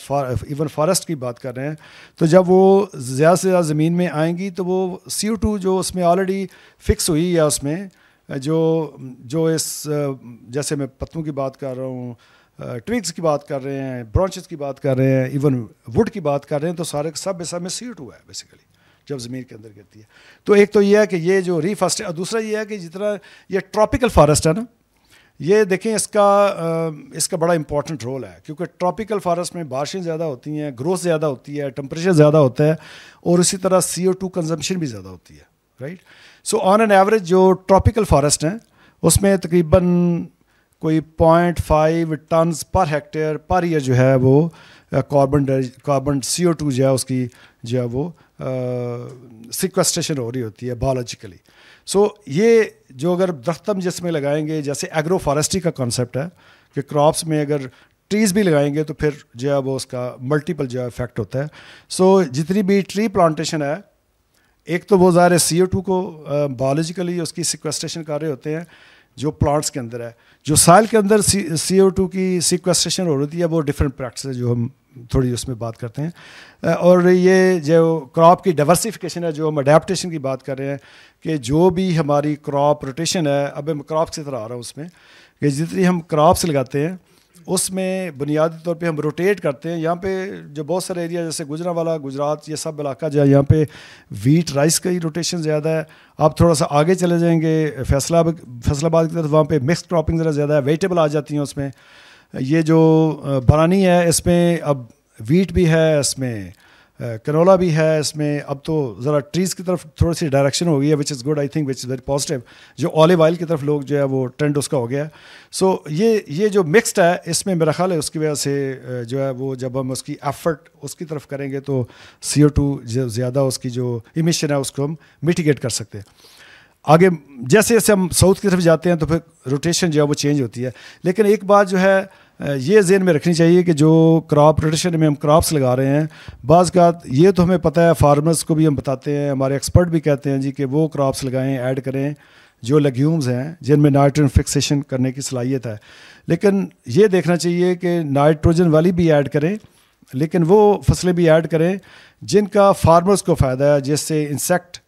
इवन फॉरेस्ट की बात कर रहे हैं, तो जब वो ज़्यादा से ज़्यादा ज़मीन में आएंगी तो वो CO2 जो उसमें ऑलरेडी फिक्स हुई है, उसमें जो इस जैसे मैं पत्तों की बात कर रहा हूँ, ट्विग्स की बात कर रहे हैं, ब्रांचेस की बात कर रहे हैं, इवन वुड की बात कर रहे हैं, तो सारे सब में CO2 है बेसिकली जब ज़मीन के अंदर गिरती है। तो एक तो ये है कि ये जो रीफॉरेस्ट है, और दूसरा ये है कि जितना ये ट्रॉपिकल फॉरेस्ट है ना, ये देखें इसका बड़ा इंपॉर्टेंट रोल है, क्योंकि ट्रॉपिकल फॉरेस्ट में बारिशें ज़्यादा होती हैं, ग्रोथ ज़्यादा होती है, टेम्परेचर ज़्यादा होता है, और इसी तरह CO2 कंजम्पशन भी ज़्यादा होती है, right. So on an average जो ट्रॉपिकल फॉरेस्ट हैं उसमें तकरीबन कोई 0.5 turns per hectare per year जो है वो कार्बन CO2 जो है उसकी जो है वो सिक्वेस्ट्रेशन हो रही होती है बायोलॉजिकली। सो ये जो अगर दरख्त हम जिसमें लगाएंगे, जैसे एग्रो फॉरेस्ट्री का कॉन्सेप्ट है कि क्रॉप्स में अगर ट्रीज़ भी लगाएंगे तो फिर जो है वो उसका मल्टीपल जो है इफेक्ट होता है। सो जितनी भी ट्री प्लांटेशन है, एक तो वो ज़ाहिर CO2 को बायोलॉजिकली उसकी सिक्वेस्ट्रेशन कर रहे होते हैं जो प्लांट्स के अंदर है। जो साइल के अंदर CO2 की सिक्वेस्ट्रेशन हो रही है वो डिफरेंट प्रैक्टिस है जो हम थोड़ी उसमें बात करते हैं। और ये जो क्रॉप की डाइवर्सिफिकेशन है, जो हम अडेप्टेशन की बात कर रहे हैं कि जो भी हमारी क्रॉप रोटेशन है, अब मैं क्रॉप्स की तरह आ रहा हूँ उसमें, कि जितनी हम क्रॉप्स लगाते हैं उसमें बुनियादी तौर पे हम रोटेट करते हैं। यहाँ पे जो बहुत सारे एरिया जैसे गुजरांवाला, गुजरात, ये सब इलाका जो है यहाँ पे वीट राइस का ही रोटेशन ज़्यादा है। आप थोड़ा सा आगे चले जाएंगे फैसलाबाद की तरफ, वहाँ पे मिक्स क्रॉपिंग ज़रा ज़्यादा है, वेजिटेबल आ जाती हैं उसमें। ये जो बरानी है इसमें अब वीट भी है, इसमें कनोला भी है, इसमें अब तो ज़रा ट्रीज़ की तरफ थोड़ी सी डायरेक्शन हो गई है, which is good, I think which is very positive. जो ऑलिव ऑयल की तरफ लोग जो है वो ट्रेंड उसका हो गया है। सो ये जो मिक्सड है इसमें मेरा ख्याल है उसकी वजह से जो है वो जब हम उसकी एफर्ट उसकी तरफ करेंगे तो CO2 ज़्यादा उसकी जो इमिशन है उसको हम मिटिगेट कर सकते हैं। आगे जैसे जैसे हम साउथ की तरफ जाते हैं तो फिर रोटेशन जो है वो चेंज होती है। लेकिन एक बात जो है ये ज़हन में रखनी चाहिए कि जो क्रॉप रोटेशन में हम क्रॉप्स लगा रहे हैं, बाज़ का ये तो हमें पता है, फार्मर्स को भी हम बताते हैं, हमारे एक्सपर्ट भी कहते हैं जी कि वो क्रॉप्स लगाएं, ऐड करें जो लेग्यूम्स हैं जिनमें नाइट्रोजन फिक्सेशन करने की सलाहियत है। लेकिन ये देखना चाहिए कि नाइट्रोजन वाली भी ऐड करें, लेकिन वो फसलें भी ऐड करें जिनका फार्मर्स को फ़ायदा है, जिससे इंसेक्ट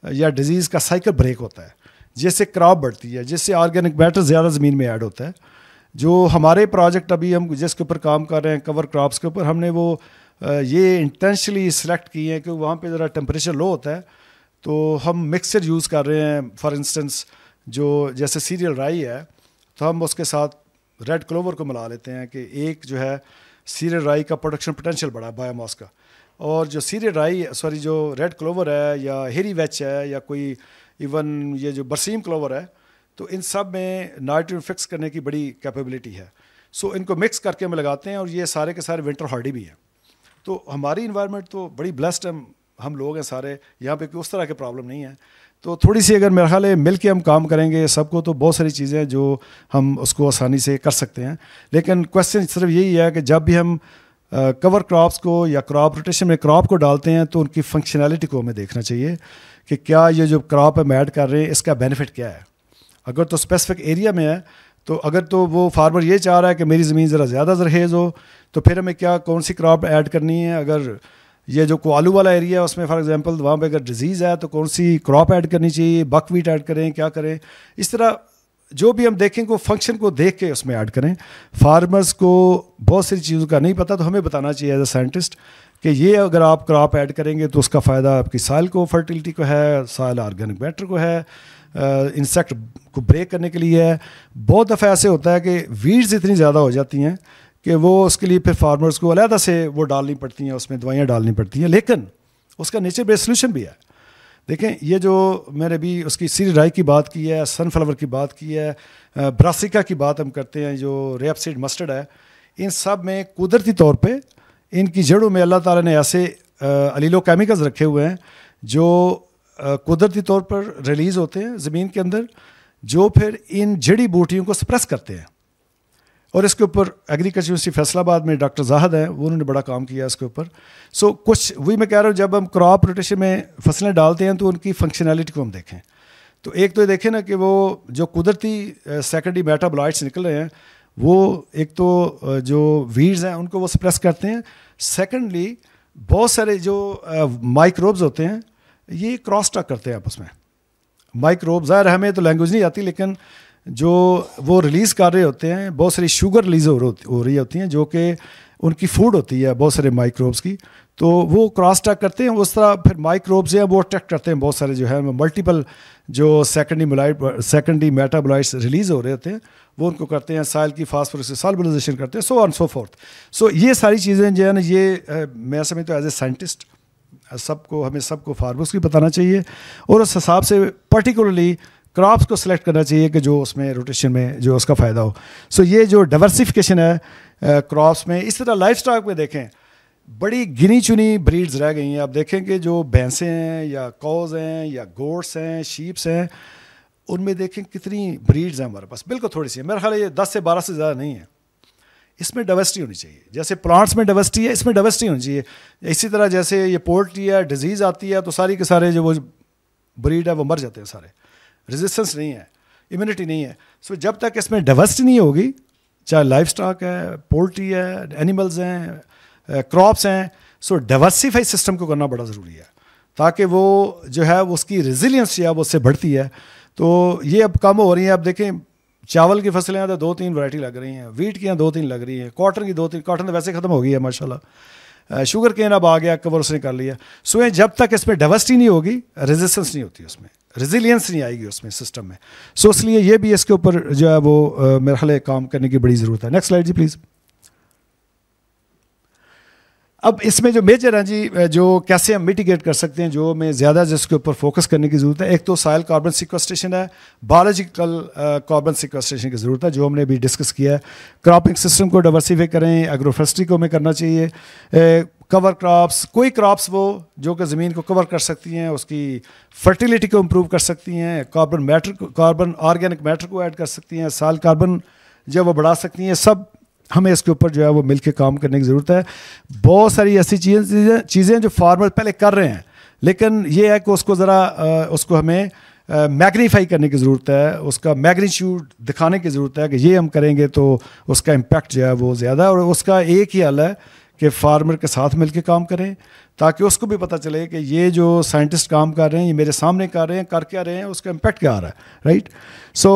या डिजीज़ का साइकिल ब्रेक होता है, जिससे क्रॉप बढ़ती है, जिससे ऑर्गेनिक मैटर ज़्यादा ज़मीन में ऐड होता है। जो हमारे प्रोजेक्ट अभी हम जिसके ऊपर काम कर रहे हैं कवर क्रॉप्स के ऊपर, हमने वो ये इंटेंशनली सिलेक्ट किए हैं कि वहाँ पे ज़रा टेम्परेचर लो होता है, तो हम मिक्सचर यूज़ कर रहे हैं। फॉर इंस्टेंस जो जैसे सीरियल राई है तो हम उसके साथ रेड क्लोवर को मिला लेते हैं कि एक जो है सीरियल राई का प्रोडक्शन पोटेंशियल बढ़ा बायोमास का, और जो सीरियल राई जो रेड क्लोवर है या हेरी वेच है या कोई इवन ये जो बरसीम क्लोवर है, तो इन सब में नाइट्रोजन फिक्स करने की बड़ी कैपेबिलिटी है। सो इनको मिक्स करके हम लगाते हैं और ये सारे के सारे विंटर हार्डी भी हैं। तो हमारी इन्वायरमेंट तो बड़ी ब्लेस्ड हम लोग हैं सारे, यहाँ पे कोई उस तरह के प्रॉब्लम नहीं है। तो थोड़ी सी अगर मेरा ख्याल है मिल के हम काम करेंगे सबको, तो बहुत सारी चीज़ें जो हम उसको आसानी से कर सकते हैं। लेकिन क्वेश्चन सिर्फ यही है कि जब भी हम कवर क्रॉप्स को या क्रॉप रोटेशन में क्रॉप को डालते हैं तो उनकी फंक्शनैलिटी को हमें देखना चाहिए कि क्या ये जो क्रॉप हम ऐड कर रहे हैं इसका बेनिफिट क्या है। अगर तो स्पेसिफिक एरिया में है, तो अगर तो वो फार्मर ये चाह रहा है कि मेरी ज़मीन ज़रा ज़्यादा जरहेज़ हो, तो फिर हमें क्या कौन सी क्रॉप ऐड करनी है। अगर ये जो आलू वाला एरिया है उसमें फॉर एग्जांपल वहाँ पे अगर डिजीज़ है तो कौन सी क्रॉप ऐड करनी चाहिए, बकवीट ऐड करें, क्या करें। इस तरह जो भी हम देखें को फंक्शन को देख के उसमें ऐड करें। फार्मर्स को बहुत सारी चीज़ों का नहीं पता, तो हमें बताना चाहिए एज ए साइंटिस्ट कि ये अगर आप क्रॉप ऐड करेंगे तो उसका फ़ायदा आपकी सॉइल को, फर्टिलिटी को है, सॉइल ऑर्गेनिक मैटर को है, इंसेक्ट को ब्रेक करने के लिए है। बहुत दफ़ा ऐसे होता है कि वीड्स इतनी ज़्यादा हो जाती हैं कि वो उसके लिए फिर फार्मर्स को अलहदा से वो डालनी पड़ती हैं, उसमें दवाइयाँ डालनी पड़ती हैं। लेकिन उसका नेचर बेस्ड सोल्यूशन भी है। देखें ये जो मैंने भी उसकी सीरी राई की बात की है, सनफ्लावर की बात की है, ब्रासिका की बात हम करते हैं, जो रेपसीड मस्टर्ड है, इन सब में कुदरती तौर पे इनकी जड़ों में अल्लाह ताला ने ऐसे अलीलो केमिकल्स रखे हुए हैं जो कुदरती तौर पर रिलीज़ होते हैं ज़मीन के अंदर, जो फिर इन जड़ी बूटियों को सप्रेस करते हैं। और इसके ऊपर एग्रीकल्चर यूनिवर्सिटी फैसलाबाद में डॉक्टर जाहद हैं, वो उन्होंने बड़ा काम किया इसके ऊपर। सो कुछ वही मैं कह रहा हूँ, जब हम क्रॉप रोटेशन में फसलें डालते हैं तो उनकी फंक्शनैलिटी को हम देखें। तो एक तो ये देखें ना कि वो जो कुदरती सेकेंडरी मेटाबोलाइट्स निकल रहे हैं, वो एक तो जो वीड्स हैं उनको वो सप्रेस करते हैं। सेकेंडली बहुत सारे जो माइक्रोब्स होते हैं ये क्रॉस टॉक करते हैं आपस में। माइक्रोब ज़ाहिर हमें तो लैंग्वेज नहीं आती, लेकिन जो वो रिलीज़ कर रहे होते हैं, बहुत सारी शुगर रिलीज़ हो रही होती हैं जो कि उनकी फूड होती है बहुत सारे माइक्रोब्स की, तो वो क्रॉस टैक करते हैं, उस तरह फिर माइक्रोब्स जो है वो अट्रैक्ट करते हैं बहुत सारे जो है मल्टीपल जो सेकेंडरी मेटाबोलाइट्स रिलीज़ हो रहे होते हैं, वो उनको करते हैं साइल की फास्फोरस सॉल्युबलाइजेशन करते हैं, सो ऑन सो फोर्थ। सो ये सारी चीज़ें जो है ना, ये मैं समझता हूँ एज ए साइंटिस्ट हमें सबको फार्मर्स की बताना चाहिए, और उस हिसाब से पर्टिकुलरली क्रॉप्स को सिलेक्ट करना चाहिए कि जो उसमें रोटेशन में जो उसका फ़ायदा हो। सो ये जो डाइवर्सिफिकेशन है क्रॉप्स में, इस तरह लाइफ स्टॉक में देखें बड़ी गिनी चुनी ब्रीड्स रह गई हैं। आप देखें कि जो भैंसें हैं या कॉज हैं या गोट्स हैं, शीप्स हैं, उनमें देखें कितनी ब्रीड्स हैं हमारे पास, बिल्कुल थोड़ी सी है, मेरा ख्याल है ये 10 से 12 से ज़्यादा नहीं है। इसमें डाइवर्सिटी होनी चाहिए, जैसे प्लांट्स में डाइवर्सिटी है, इसमें डाइवर्सिटी होनी चाहिए। इसी तरह जैसे ये पोल्ट्री है, डिजीज़ आती है तो सारी के सारे जो वो ब्रीड है वो मर जाते हैं सारे, रेजिस्टेंस नहीं है, इम्यूनिटी नहीं है। सो जब तक इसमें डाइवर्सिटी नहीं होगी, चाहे लाइफ स्टॉक है, पोल्ट्री है, एनिमल्स हैं, क्रॉप्स हैं, सो डाइवर्सिफाई सिस्टम को करना बड़ा ज़रूरी है ताकि वो जो है उसकी रेजिलियंस जो है वो उससे बढ़ती है। तो ये अब कम हो रही है। अब देखें चावल की फसलें हैं तो 2-3 वैरायटी लग रही हैं, वीट की हैं 2-3 लग रही हैं, कॉटन की 2-3, कॉटन तो वैसे ख़त्म हो गई है माशाल्लाह, शुगर केन अब आ गया, कवर उसने कर लिया। सो जब तक इसमें डाइवर्सिटी नहीं होगी, रेजिस्टेंस नहीं होती, उसमें रेजिलियंस नहीं आएगी उसमें सिस्टम में। सो इसलिए ये भी इसके ऊपर जो है वो मेरे ख्याल काम करने की बड़ी ज़रूरत है। नेक्स्ट स्लाइड जी प्लीज़। अब इसमें जो मेजर हैं जी, जो कैसे हम मिटिगेट कर सकते हैं, जो हमें ज़्यादा जिसके ऊपर फोकस करने की ज़रूरत है, एक तो सॉइल कार्बन सिक्वेस्ट्रेशन है, बायोलॉजिकल कार्बन सिक्वेस्ट्रेशन की ज़रूरत है जो हमने अभी डिस्कस किया है। क्रॉपिंग सिस्टम को डाइवर्सिफाई करें, एग्रोफोरेस्ट्री को हमें करना चाहिए, कवर क्रॉप्स, कोई क्रॉप्स वो जो कि ज़मीन को कवर कर सकती हैं, उसकी फर्टिलिटी को इम्प्रूव कर सकती हैं, कार्बन ऑर्गेनिक मैटर को ऐड कर सकती हैं, सॉइल कार्बन जो वो बढ़ा सकती हैं। सब हमें इसके ऊपर जो है वो मिलके काम करने की ज़रूरत है। बहुत सारी ऐसी चीज़ें जो फार्मर पहले कर रहे हैं, लेकिन ये है कि उसको ज़रा उसको हमें मैग्नीफाई करने की ज़रूरत है, उसका मैग्नीट्यूड दिखाने की ज़रूरत है कि ये हम करेंगे तो उसका इम्पैक्ट जो है वो ज़्यादा है। और उसका एक ही हल है कि फार्मर के साथ मिलके काम करें, ताकि उसको भी पता चले कि ये जो साइंटिस्ट काम कर रहे हैं, ये मेरे सामने कर रहे हैं, कर क्या रहे हैं, उसका इम्पैक्ट क्या आ रहा है, राइट। सो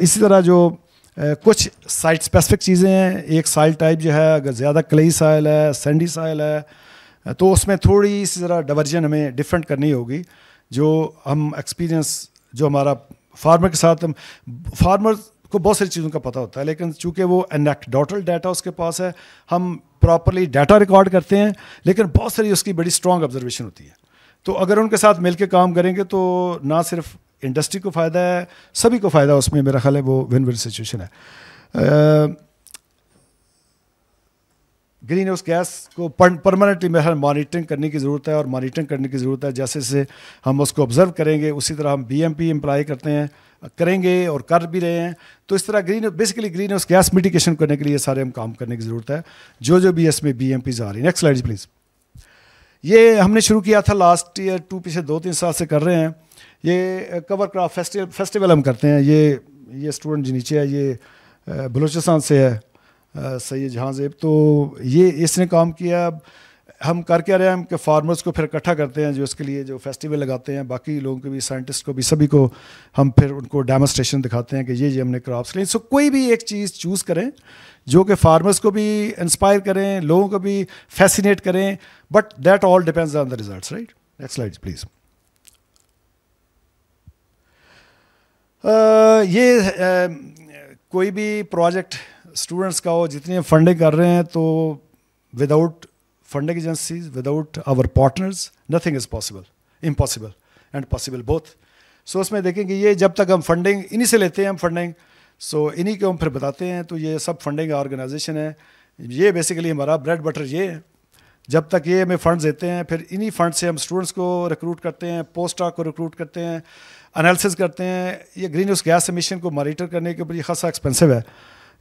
इसी तरह जो कुछ साइट स्पेसिफिक चीज़ें हैं, एक साइल टाइप जो है अगर ज़्यादा क्लेई साइल है, सैंडी साइल है, तो उसमें थोड़ी सी ज़रा डाइवर्जन हमें डिफरेंट करनी होगी। जो हम एक्सपीरियंस जो हमारा फार्मर के साथ, हम फार्मर को बहुत सारी चीज़ों का पता होता है, लेकिन चूँकि वो एनेक्डोटल डाटा उसके पास है, हम प्रॉपरली डाटा रिकॉर्ड करते हैं, लेकिन बहुत सारी उसकी बड़ी स्ट्रॉन्ग ऑब्जर्वेशन होती है। तो अगर उनके साथ मिल के काम करेंगे तो ना सिर्फ इंडस्ट्री को फ़ायदा है, सभी को फ़ायदा उसमें, मेरा ख्याल है वो विन विन सिचुएशन है। ग्रीन हाउस गैस को परमानेंटली मेरा मॉनिटरिंग करने की ज़रूरत है, और मॉनिटरिंग करने की ज़रूरत है। जैसे जैसे हम उसको ऑब्ज़र्व करेंगे, उसी तरह हम BMP इम्प्लाई करते हैं, करेंगे और कर भी रहे हैं। तो इस तरह basically green house gas mitigation करने के लिए सारे हम काम करने की ज़रूरत है, जो भी इसमें BMPs आ रही है। Next slide please. ये हमने शुरू किया था लास्ट ईयर, पिछले 2-3 साल से कर रहे हैं। ये कवर क्राफ्ट फेस्टिवल हम करते हैं। ये स्टूडेंट जो नीचे है, ये बलूचिस्तान से है, सैयद जहां ज़ेब। तो ये इसने काम किया। हम कर क्या रहे हैं, हम कि फार्मर्स को फिर इकट्ठा करते हैं, जो इसके लिए जो फेस्टिवल लगाते हैं, बाकी लोगों को भी, साइंटिस्ट को भी, सभी को हम फिर उनको डेमोस्ट्रेशन दिखाते हैं कि ये हमने क्रॉप्स लिए। सो कोई भी एक चीज़ चूज़ करें जो कि फार्मर्स को भी इंस्पायर करें, लोगों को भी फैसिनेट करें, but that all depends on the results, right. Next slide please. कोई भी प्रोजेक्ट स्टूडेंट्स का हो, जितनी हम फंडिंग कर रहे हैं, तो without funding agencies, without our partners, nothing is possible, impossible and possible both. So उसमें देखेंगे ये जब तक हम फंडिंग इन्हीं से लेते हैं, हम फंडिंग, सो इन्हीं को हम फिर बताते हैं। तो ये सब फंडिंग ऑर्गेनाइजेशन है, ये बेसिकली हमारा ब्रेड बटर ये है। जब तक ये हमें फंड्स देते हैं, फिर इन्हीं फंड से हम स्टूडेंट्स को रिक्रूट करते हैं, पोस्ट डॉक को रिक्रूट करते हैं, एनालिसिस करते हैं। ये ग्रीन हाउस गैस एमिशन को मॉनिटर करने के ऊपर ये खासा एक्सपेंसिव है।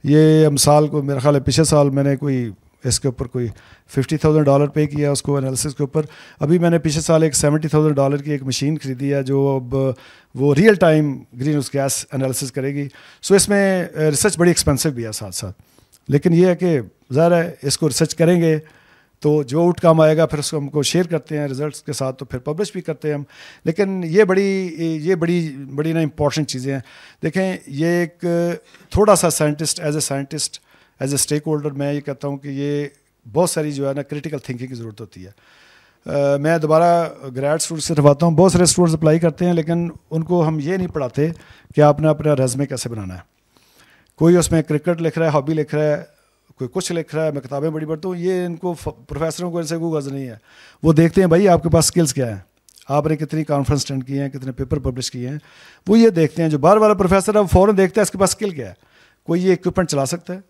ये हम साल को, मेरा ख्याल है पिछले साल मैंने कोई इसके ऊपर कोई $50,000 पे किया उसको एनालिसिस के ऊपर। अभी मैंने पिछले साल एक $70,000 की एक मशीन खरीदी है, जो अब वो real time green house gas analysis करेगी। सो इसमें रिसर्च बड़ी एक्सपेंसिव भी है साथ साथ, लेकिन ये है कि ज़ाहिर है इसको रिसर्च करेंगे तो जो आउटकम आएगा फिर उसको हमको शेयर करते हैं रिजल्ट्स के साथ, तो फिर पब्लिश भी करते हैं हम। लेकिन ये बड़ी ना इम्पॉर्टेंट चीज़ें हैं। देखें, ये एक थोड़ा सा scientist as a stakeholder मैं ये कहता हूँ कि ये बहुत सारी जो है ना क्रिटिकल थिंकिंग की ज़रूरत होती है। मैं दोबारा ग्रेड स्टूडेंट से रखवाता हूँ, बहुत सारे स्टूडेंट्स अप्लाई करते हैं लेकिन उनको हम ये नहीं पढ़ाते कि आपने अपना रेज़्यूमे कैसे बनाना है। कोई उसमें क्रिकेट लिख रहा है, हॉबी लिख रहा है, कोई कुछ लिख रहा है, मैं किताबें बड़ी पढ़ता हूँ, ये इनको प्रोफेसरों को ऐसे कोई गर्ज नहीं है। वो देखते हैं भाई आपके पास स्किल्स क्या है, आपने कितनी कॉन्फ्रेंस अटेंड किए हैं, कितने पेपर पब्लिश किए हैं, वो ये देखते हैं। जो बार बार प्रोफेसर है वो फ़ौरन देखता है इसके पास स्किल क्या है। कोई ये इक्विपमेंट चला सकता है,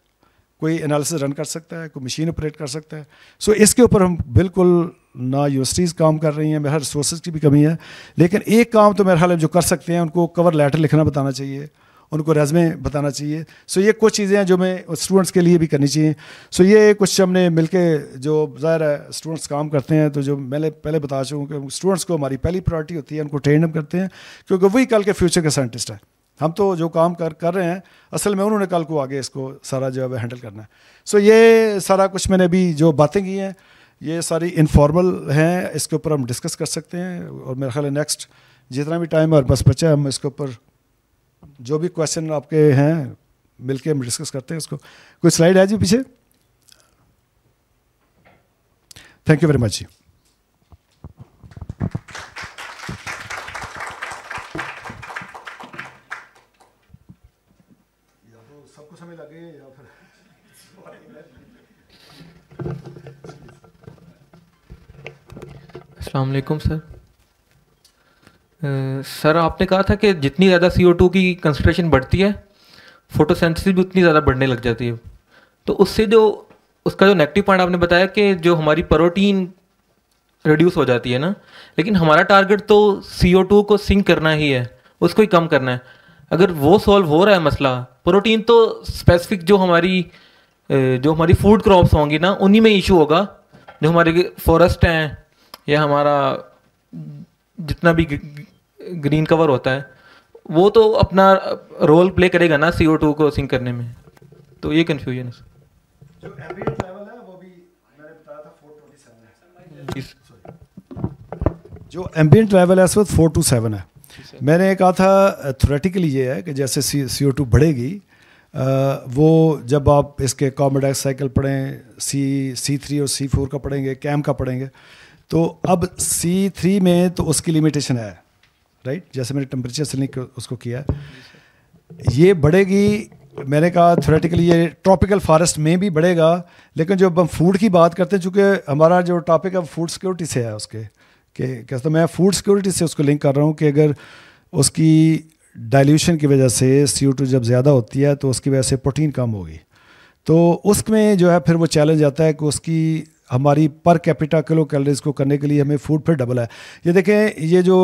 कोई एनालिसिस रन कर सकता है, कोई मशीन ऑपरेट कर सकता है। सो इसके ऊपर हम बिल्कुल ना यूनिवर्सिटीज़ काम कर रही हैं, मेरे रिसोर्सेज की भी कमी है। लेकिन एक काम तो मेरे ख्याल में जो कर सकते हैं, उनको कवर लेटर लिखना बताना चाहिए, उनको रेज़्यूमे बताना चाहिए। सो ये कुछ चीज़ें हैं जो मैं स्टूडेंट्स के लिए भी करनी चाहिए। सो ये कुछ हमने मिलके जो ज़ाहिर है स्टूडेंट्स काम करते हैं, तो जो मैंने पहले बता चुका हूँ कि स्टूडेंट्स को हमारी पहली प्रायोरिटी होती है, उनको ट्रेन हम करते हैं क्योंकि वही कल के फ्यूचर के साइंटिस्ट हैं। हम तो जो काम कर रहे हैं असल में उन्होंने कल को आगे इसको सारा जो है हैंडल करना है। सो ये सारा कुछ मैंने अभी जो बातें की हैं ये सारी इनफॉर्मल हैं, इसके ऊपर हम डिस्कस कर सकते हैं। और मेरा ख्याल है नेक्स्ट जितना भी टाइम और बस बचा हम इसके ऊपर जो भी क्वेश्चन आपके हैं मिलके हम डिस्कस करते हैं इसको। कोई स्लाइड है जी पीछे? थैंक यू वेरी मच जी। सबको समय लगे या फिर अस्सलाम वालेकुम सर। सर आपने कहा था कि जितनी ज़्यादा CO2 की कंसंट्रेशन बढ़ती है फोटोसिंथेसिस भी उतनी ज़्यादा बढ़ने लग जाती है। तो उससे जो उसका जो नेगेटिव पॉइंट आपने बताया कि जो हमारी प्रोटीन रिड्यूस हो जाती है ना, लेकिन हमारा टारगेट तो CO2 को सिंक करना ही है, उसको ही कम करना है। अगर वो सॉल्व हो रहा है मसला, प्रोटीन तो स्पेसिफिक जो हमारी फूड क्रॉप्स होंगी ना उन्हीं में इशू होगा। जो हमारे फॉरेस्ट हैं या हमारा जितना भी ग्रीन कवर होता है वो तो अपना रोल प्ले करेगा ना CO2 को सिंक करने में। तो ये कन्फ्यूजन है। जो एम्बिएंट लेवल है वो भी मैंने बताया था 427 है। जो एम्बिएंट लेवल है इस वक्त 427 है। मैंने कहा था थ्योरेटिकली ये है कि जैसे CO2 बढ़ेगी वो जब आप इसके कार्बन डाइऑक्साइड साइकिल पढ़ें, C3 और C4 का पढ़ेंगे, कैम का पढ़ेंगे, तो अब C3 में तो उसकी लिमिटेशन है, राइट? जैसे मैंने टेम्परेचर से लिंक उसको किया, ये बढ़ेगी। मैंने कहा थ्योरेटिकली ये ट्रॉपिकल फॉरेस्ट में भी बढ़ेगा, लेकिन जब हम फूड की बात करते हैं, चूँकि हमारा जो टॉपिक है फूड सिक्योरिटी से है उसके कैसे, तो मैं फूड सिक्योरिटी से उसको लिंक कर रहा हूँ कि अगर उसकी डाइल्यूशन की वजह से CO2 जब ज़्यादा होती है तो उसकी वजह से प्रोटीन कम होगी, तो उसमें जो है फिर वो चैलेंज आता है कि उसकी हमारी पर कैपिटा किलो कैलोरीज को करने के लिए हमें फूड फिर डबल है। ये देखें, ये जो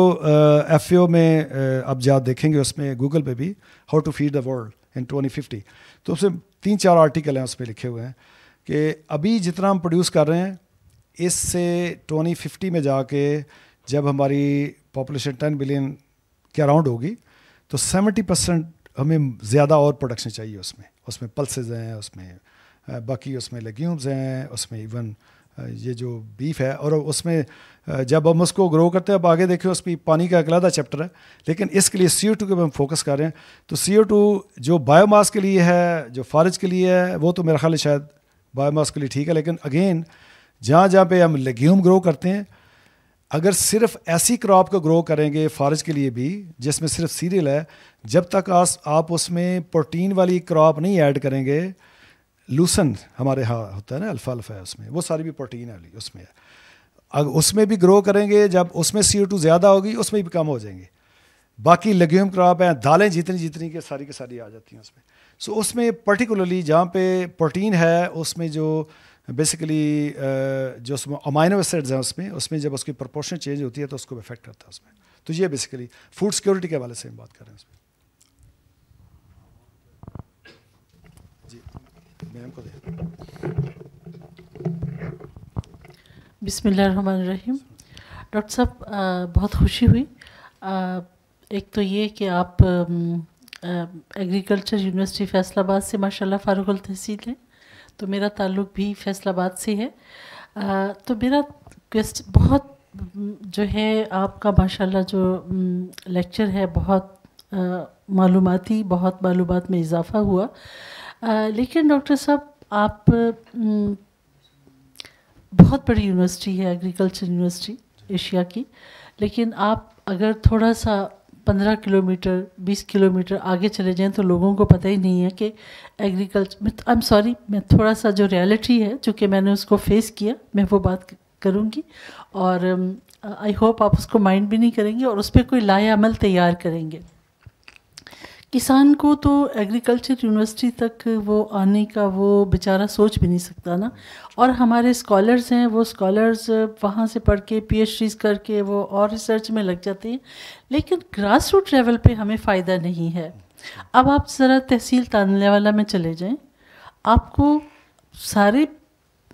FAO में आप जहाँ देखेंगे उसमें गूगल पे भी how to feed the world in 2050, तो उसमें 3-4 आर्टिकल हैं उसमें लिखे हुए हैं कि अभी जितना हम प्रोड्यूस कर रहे हैं इससे 2050 में जाके जब हमारी पॉपुलेशन 10 बिलियन के अराउंड होगी तो 70% हमें ज़्यादा और प्रोडक्शन चाहिए। उसमें पल्सेज हैं, उसमें बाकी उसमें लेग्यूम्स हैं, उसमें इवन ये जो बीफ है, और उसमें जब हम उसको ग्रो करते हैं, अब आगे देखिए उसमें पानी का एक अलग चैप्टर है, लेकिन इसके लिए CO2 के ऊपर हम फोकस कर रहे हैं। तो CO2 जो बायोमास के लिए है, जो फॉरेस्ट के लिए है, वो तो मेरा ख्याल है शायद बायोमास के लिए ठीक है, लेकिन अगेन जहाँ पे हम लेग्यूम ग्रो करते हैं, अगर सिर्फ ऐसी क्रॉप को ग्रो करेंगे फॉरेस्ट के लिए भी जिसमें सिर्फ सीरियल है, जब तक आप उसमें प्रोटीन वाली क्रॉप नहीं ऐड करेंगे, लूसन हमारे यहाँ होता है ना, अल्फा है उसमें, वो सारी भी प्रोटीन है उसमें है, अगर उसमें भी ग्रो करेंगे, जब उसमें CO2 ज़्यादा होगी उसमें भी कम हो जाएंगे। बाकी लेग्यूम क्रॉप हैं, दालें जितनी के सारी आ जाती हैं उसमें। सो उसमें पर्टिकुलरली जहाँ पे प्रोटीन है उसमें जो बेसिकली जो उसमें अमाइनो एसिड्स हैं उसमें जब उसकी प्रोपोर्शन चेंज होती है तो उसको इफेक्ट करता है उसमें। तो ये बेसिकली फूड सिक्योरिटी के हवाले से हम बात कर रहे हैं उसमें। जी मैम को दे। बिस्मिल्लाहिर्रहमानिर्रहीम। डॉक्टर साहब बहुत खुशी हुई, एक तो ये कि आप एग्रीकल्चर यूनिवर्सिटी फैसलाबाद से माशाल्लाह फ़ारुक़ुल तहसील हैं, तो मेरा ताल्लुक़ भी फैसलाबाद से है। तो मेरा क्वेश्चन बहुत जो है आपका माशाल्लाह जो लेक्चर है बहुत मालूमाती, बहुत मालूमात में इजाफ़ा हुआ। लेकिन डॉक्टर साहब आप बहुत बड़ी यूनिवर्सिटी है एग्रीकल्चर यूनिवर्सिटी एशिया की, लेकिन आप अगर थोड़ा सा 15 किलोमीटर 20 किलोमीटर आगे चले जाएं तो लोगों को पता ही नहीं है कि एग्रीकल्चर, आई एम सॉरी, मैं थोड़ा सा जो रियलिटी है चूँकि मैंने उसको फेस किया, मैं वो बात करूँगी और आई होप आप उसको माइंड भी नहीं करेंगे और उस पर कोई लाए अमल तैयार करेंगे। किसान को तो एग्रीकल्चर यूनिवर्सिटी तक वो आने का वो बेचारा सोच भी नहीं सकता ना, और हमारे स्कॉलर्स हैं, वो स्कॉलर्स वहाँ से पढ़ के PhDs करके वो और रिसर्च में लग जाते हैं, लेकिन ग्रास रूट लेवल पे हमें फ़ायदा नहीं है। अब आप ज़रा तहसील तानलेवाला में चले जाएं, आपको सारे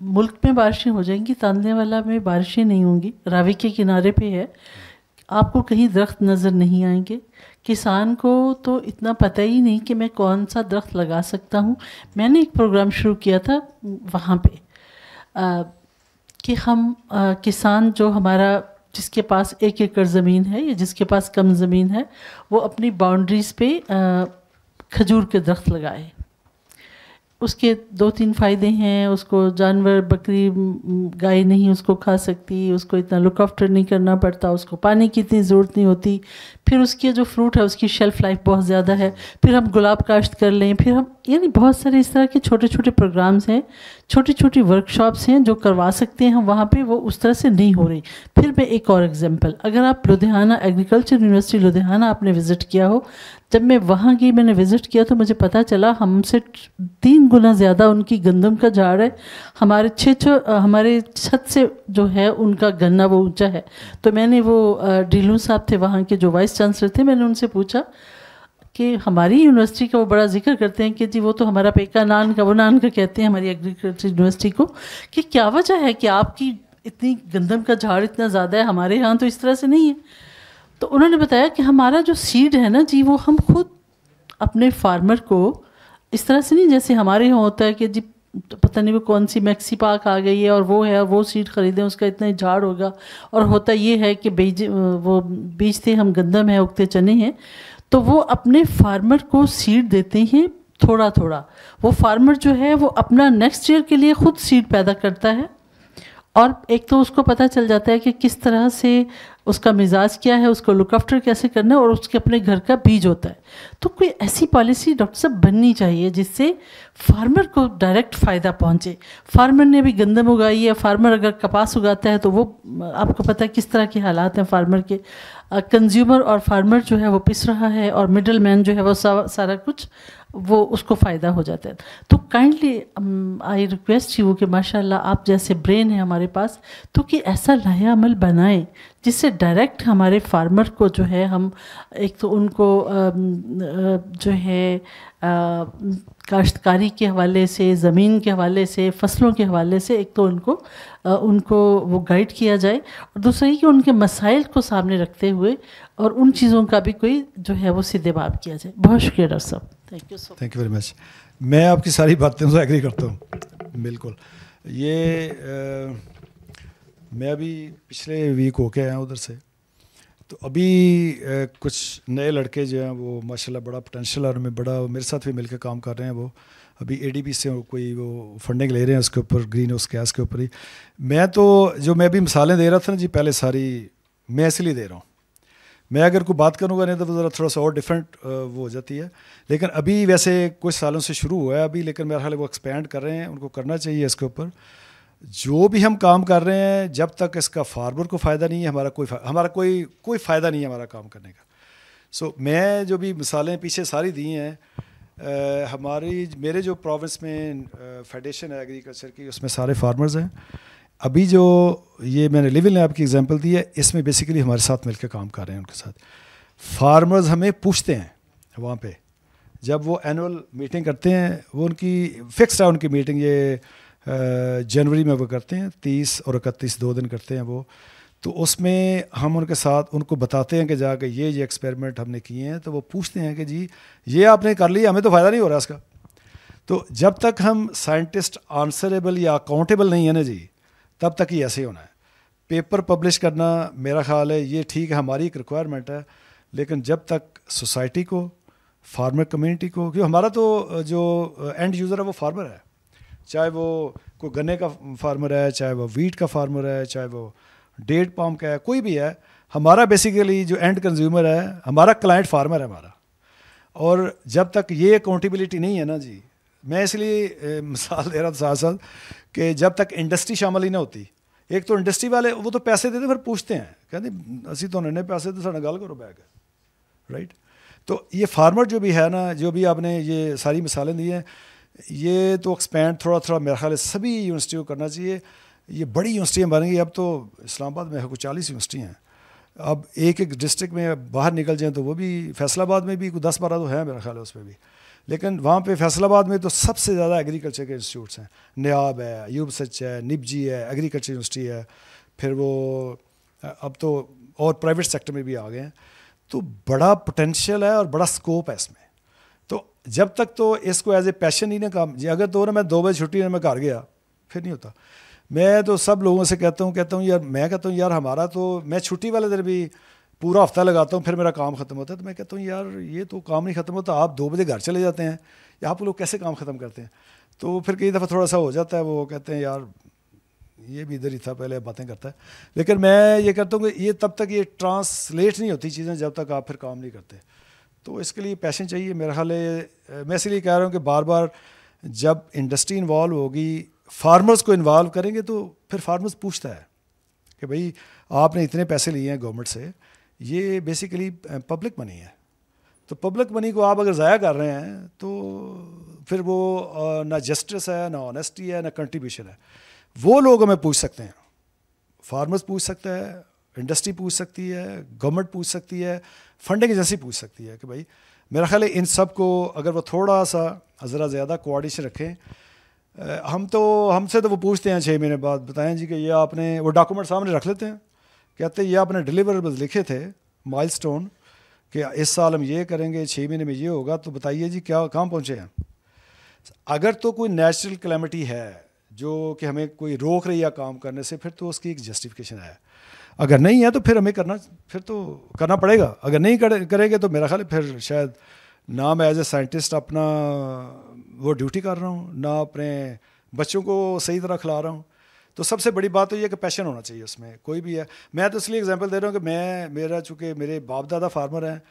मुल्क में बारिशें हो जाएंगी, तानलेवाला में बारिशें नहीं होंगी, रावी के किनारे पे है, आपको कहीं दरख्त नज़र नहीं आएंगे। किसान को तो इतना पता ही नहीं कि मैं कौन सा दरख्त लगा सकता हूँ। मैंने एक प्रोग्राम शुरू किया था वहाँ पे कि हम किसान जो हमारा जिसके पास 1 एकड़ ज़मीन है या जिसके पास कम ज़मीन है वो अपनी बाउंड्रीज़ पे खजूर के दरख्त लगाए। उसके 2-3 फ़ायदे हैं, उसको जानवर बकरी गाय नहीं उसको खा सकती, उसको इतना लुक आफ्टर नहीं करना पड़ता, उसको पानी की इतनी ज़रूरत नहीं होती, फिर उसके जो फ्रूट है उसकी शेल्फ़ लाइफ बहुत ज़्यादा है, फिर हम गुलाब काश्त कर लें, फिर हम यानी बहुत सारे इस तरह के छोटे छोटे प्रोग्राम्स हैं, छोटी छोटी वर्कशॉप्स हैं जो करवा सकते हैं हम वहाँ पे, वो उस तरह से नहीं हो रही। फिर मैं एक और एग्जांपल, अगर आप लुधियाना एग्रीकल्चर यूनिवर्सिटी लुधियाना आपने विज़िट किया हो, जब मैं वहाँ गई मैंने विज़िट किया तो मुझे पता चला हमसे 3 गुना ज़्यादा उनकी गंदम का झाड़ है, हमारे छत से जो है उनका गन्ना वो ऊंचा है। तो मैंने वो ढीलू साहब थे वहाँ के जो वाइस चांसलर थे, मैंने उनसे पूछा कि हमारी यूनिवर्सिटी का वो बड़ा जिक्र करते हैं कि जी वो तो हमारा पेका नान का वो नान का कहते हैं हमारी एग्रीकल्चर यूनिवर्सिटी को, कि क्या वजह है कि आपकी इतनी गंदम का झाड़ इतना ज़्यादा है, हमारे यहाँ तो इस तरह से नहीं है। तो उन्होंने बताया कि हमारा जो सीड है ना जी, वो हम खुद अपने फार्मर को इस तरह से नहीं जैसे हमारे यहाँ होता है कि जी पता नहीं वो कौन सी मैक्सी पाक आ गई है और वो है और वो सीड ख़रीदें उसका इतना ही झाड़ होगा, और होता ये है कि वो बेचते हम गंदम है उगते चने हैं, तो वो अपने फार्मर को सीड देते हैं थोड़ा थोड़ा। वो फार्मर जो है वो अपना नेक्स्ट ईयर के लिए खुद सीड पैदा करता है, और एक तो उसको पता चल जाता है कि किस तरह से उसका मिजाज क्या है, उसको लुक आफ्टर कैसे करना है, और उसके अपने घर का बीज होता है। तो कोई ऐसी पॉलिसी डॉक्टर साहब बननी चाहिए जिससे फार्मर को डायरेक्ट फ़ायदा पहुंचे। फार्मर ने भी गंदम उगाई है, फार्मर अगर कपास उगाता है तो वो आपको पता है किस तरह के हालात हैं फार्मर के, कंज्यूमर और फार्मर जो है वो पिस रहा है, और मिडल मैन जो है वो सारा कुछ वो उसको फ़ायदा हो जाता है। तो काइंडली आई रिक्वेस्ट यू कि माशाल्लाह आप जैसे ब्रेन है हमारे पास, तो कि ऐसा लाया अमल बनाएं जिससे डायरेक्ट हमारे फार्मर को जो है हम एक तो उनको जो है काश्तकारी के हवाले से, ज़मीन के हवाले से, फसलों के हवाले से एक तो उनको वो गाइड किया जाए, और दूसरा ही कि उनके मसाइल को सामने रखते हुए और उन चीज़ों का भी कोई जो है वो सीधेबाब किया जाए। बहुत शुक्रिया डॉक्टर साहब, thank you so much. Thank you very much. मैं आपकी सारी बातें से एग्री करता हूँ बिल्कुल। ये मैं अभी पिछले वीक होके आया उधर से, तो अभी कुछ नए लड़के जो हैं वो माशाल्लाह बड़ा पोटेंशियल और उनमें बड़ा मेरे साथ भी मिलकर काम कर रहे हैं। वो अभी ADB से कोई वो फंडिंग ले रहे हैं उसके ऊपर, ग्रीन हाउस गैस के ऊपर ही। मैं तो जो मैं अभी मिसालें दे रहा था ना जी पहले, सारी मैं इसलिए दे रहा हूँ, मैं अगर कोई बात करूँगा नहीं तो ज़रा थोड़ा सा और डिफरेंट वो हो जाती है। लेकिन अभी वैसे कुछ सालों से शुरू हुआ है अभी, लेकिन मेरा ख्याल है वो एक्सपेंड कर रहे हैं, उनको करना चाहिए इसके ऊपर। जो भी हम काम कर रहे हैं जब तक इसका फार्मर को फ़ायदा नहीं है, हमारा कोई फ़ायदा नहीं है हमारा काम करने का। सो मैं जो भी मिसालें पीछे सारी दी हैं, मेरे जो प्रोविंस में फेडरेशन है एग्रीकल्चर की, उसमें सारे फार्मर्स हैं। अभी जो ये मैंने लिविंग लैब की एग्जांपल दी है, इसमें बेसिकली हमारे साथ मिलकर काम कर रहे हैं उनके साथ। फार्मर्स हमें पूछते हैं वहाँ पे, जब वो एनुअल मीटिंग करते हैं, वो उनकी फिक्स्ड है उनकी मीटिंग, ये जनवरी में वो करते हैं 30 और 31 2 दिन करते हैं वो। तो उसमें हम उनके साथ उनको बताते हैं कि जाकर ये एक्सपेरिमेंट हमने किए हैं, तो वो पूछते हैं कि जी ये आपने कर लिया, हमें तो फ़ायदा नहीं हो रहा इसका। तो जब तक हम साइंटिस्ट आंसरेबल या अकाउंटेबल नहीं है ना जी, तब तक ही ऐसे ही होना है। पेपर पब्लिश करना मेरा ख्याल है ये ठीक है, हमारी एक रिक्वायरमेंट है, लेकिन जब तक सोसाइटी को, फार्मर कम्युनिटी को, क्योंकि हमारा तो जो एंड यूज़र है वो फार्मर है, चाहे वो कोई गन्ने का फार्मर है, चाहे वो वीट का फार्मर है, चाहे वो डेट पाम का है, कोई भी है, हमारा बेसिकली जो एंड कंज्यूमर है, हमारा क्लाइंट फार्मर है हमारा। और जब तक ये अकाउंटेबिलिटी नहीं है ना जी, मैं इसलिए मिसाल दे रहा था साथ साथ कि जब तक इंडस्ट्री शामिल ही ना होती, एक तो इंडस्ट्री वाले वो तो पैसे देते फिर पूछते हैं, कहते असी तो उन्होंने पैसे तो साढ़े गल करो बैग, राइट। तो ये फार्मर जो भी है ना, जो भी आपने ये सारी मिसालें दी हैं, ये तो एक्सपेंड थोड़ा थोड़ा मेरे ख्याल सभी यूनिवर्सिटियों को करना चाहिए। ये बड़ी यूनिवर्सिटियाँ बन गई, अब तो इस्लामाबाद में कुछ 40 यूनिवर्सिटी हैं, अब एक एक डिस्ट्रिक्ट में बाहर निकल जाएँ तो वो भी, फैसलाबाद में भी कुछ 10-12 तो है मेरा ख्याल है उसमें भी, लेकिन वहाँ पे फैसलाबाद में तो सबसे ज़्यादा एग्रीकल्चर के इंस्टीट्यूट्स हैं, नियाब है, अयूब सच है, निपजी है, एग्रीकल्चर यूनिवर्सिटी है, फिर वो अब तो और प्राइवेट सेक्टर में भी आ गए हैं। तो बड़ा पोटेंशियल है और बड़ा स्कोप है इसमें। तो जब तक तो इसको एज ए पैशन ही ना काम, अगर तो ना मैं 2 बजे छुट्टी में मैं घर गया फिर नहीं होता। मैं तो सब लोगों से कहता हूँ यार, मैं कहता हूँ यार हमारा तो, मैं छुट्टी वाले दिन भी पूरा हफ्ता लगाता हूँ, फिर मेरा काम ख़त्म होता है, तो मैं कहता हूँ यार ये तो काम नहीं ख़त्म होता, आप 2 बजे घर चले जाते हैं, या आप लोग कैसे काम ख़त्म करते हैं। तो फिर कई दफ़ा थोड़ा सा हो जाता है, वो कहते हैं यार ये भी इधर ही था पहले, बातें करता है। लेकिन मैं ये कहता हूँ कि ये तब तक ये ट्रांसलेट नहीं होती चीज़ें जब तक आप फिर काम नहीं करते। तो इसके लिए पैशन चाहिए मेरा ख्याल है। मैं इसलिए कह रहा हूँ कि बार बार जब इंडस्ट्री इन्वॉल्व होगी, फार्मर्स को इन्वॉल्व करेंगे, तो फिर फार्मर्स पूछता है कि भाई आपने इतने पैसे लिए हैं गवर्नमेंट से, ये बेसिकली पब्लिक मनी है, तो पब्लिक मनी को आप अगर ज़ाया कर रहे हैं तो फिर वो ना जस्टिस है, ना ऑनेस्टी है, ना कंट्रीब्यूशन है। वो लोग हमें पूछ सकते हैं, फार्मर्स पूछ सकते हैं, इंडस्ट्री पूछ सकती है, गवर्नमेंट पूछ सकती है, फंडिंग एजेंसी पूछ सकती है कि भाई मेरा ख्याल है इन सब को अगर वो थोड़ा सा ज़रा ज़्यादा कोऑर्डिनेशन रखें। हमसे तो वो पूछते हैं 6 महीने बाद, बताएं जी कि ये आपने वो डॉक्यूमेंट सामने रख लेते हैं, कहते हैं ये आपने डिलीवरेबल्स लिखे थे माइलस्टोन कि इस साल हम ये करेंगे, 6 महीने में ये होगा, तो बताइए जी क्या कहाँ पहुँचे हैं। अगर तो कोई नेचुरल कैलेमिटी है जो कि हमें कोई रोक रही है काम करने से, फिर तो उसकी एक जस्टिफिकेशन है। अगर नहीं है तो फिर हमें फिर तो करना पड़ेगा। अगर नहीं करेंगे तो मेरा ख्याल है फिर शायद ना मैं एज ए साइंटिस्ट अपना वो ड्यूटी कर रहा हूँ, ना अपने बच्चों को सही तरह खिला रहा हूँ। तो सबसे बड़ी बात तो ये कि पैशन होना चाहिए उसमें, कोई भी है। मैं तो इसलिए एग्जांपल दे रहा हूँ कि मेरा चूँकि मेरे बाप दादा फार्मर हैं,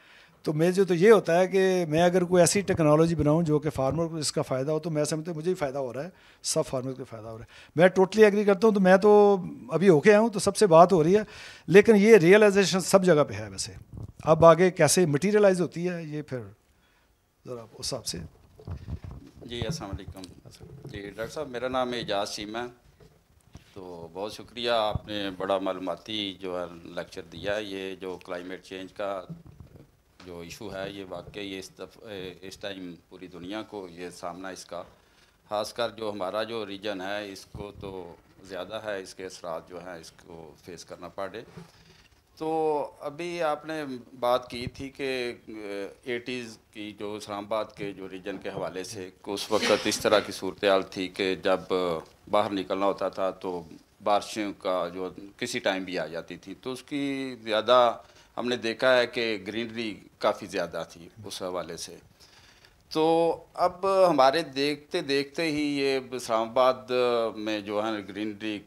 तो मैं जो तो ये होता है कि मैं अगर कोई ऐसी टेक्नोलॉजी बनाऊं जो कि फार्मर को इसका फ़ायदा हो, तो मैं समझता हूँ मुझे ही फ़ायदा हो रहा है, सब फार्मर को फ़ायदा हो रहा है। मैं टोटली एग्री करता हूँ। तो मैं तो अभी होके आया हूँ, तो सबसे बात हो रही है, लेकिन ये रियलाइजेशन सब जगह पे है। वैसे अब आगे कैसे मटीरियलाइज होती है ये फिर ज़रा उस हिसाब से। जी अस्सलाम वालेकुम जी डॉक्टर साहब, मेरा नाम है एजाज सीमा। तो बहुत शुक्रिया, आपने बड़ा मालूमाती जो है लेक्चर दिया है। ये जो क्लाइमेट चेंज का जो इशू है, ये वाकई इस टाइम पूरी दुनिया को ये सामना इसका, ख़ासकर जो हमारा जो रीजन है इसको तो ज़्यादा है, इसके असरात जो हैं इसको फेस करना पड़े। तो अभी आपने बात की थी कि 80s की जो इस्लामाबाद के जो रीजन के हवाले से, उस वक्त इस तरह की सूरत हाल थी कि जब बाहर निकलना होता था तो बारिशों का जो किसी टाइम भी आ जाती थी, तो उसकी ज़्यादा हमने देखा है कि ग्रीनरी काफ़ी ज़्यादा थी उस हवाले से। तो अब हमारे देखते देखते ही ये इस्लामाबाद में जो है ग्रीनरी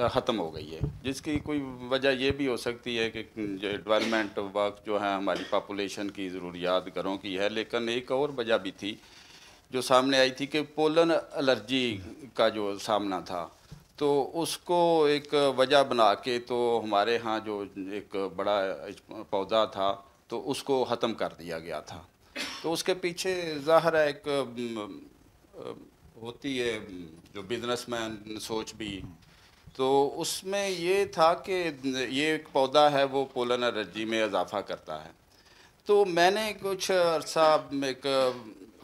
ख़त्म हो गई है, जिसकी कोई वजह ये भी हो सकती है कि जो डेवलपमेंट वर्क जो है हमारी पॉपुलेशन की ज़रूरियात घरों की है। लेकिन एक और वजह भी थी जो सामने आई थी कि पोलन एलर्जी का जो सामना था, तो उसको एक वजह बना के तो हमारे यहाँ जो एक बड़ा पौधा था तो उसको ख़त्म कर दिया गया था। तो उसके पीछे ज़ाहिर है एक होती है जो बिजनेसमैन सोच भी, तो उसमें ये था कि ये एक पौधा है वो पोलन एलर्जी में इजाफ़ा करता है। तो मैंने कुछ अर्सा एक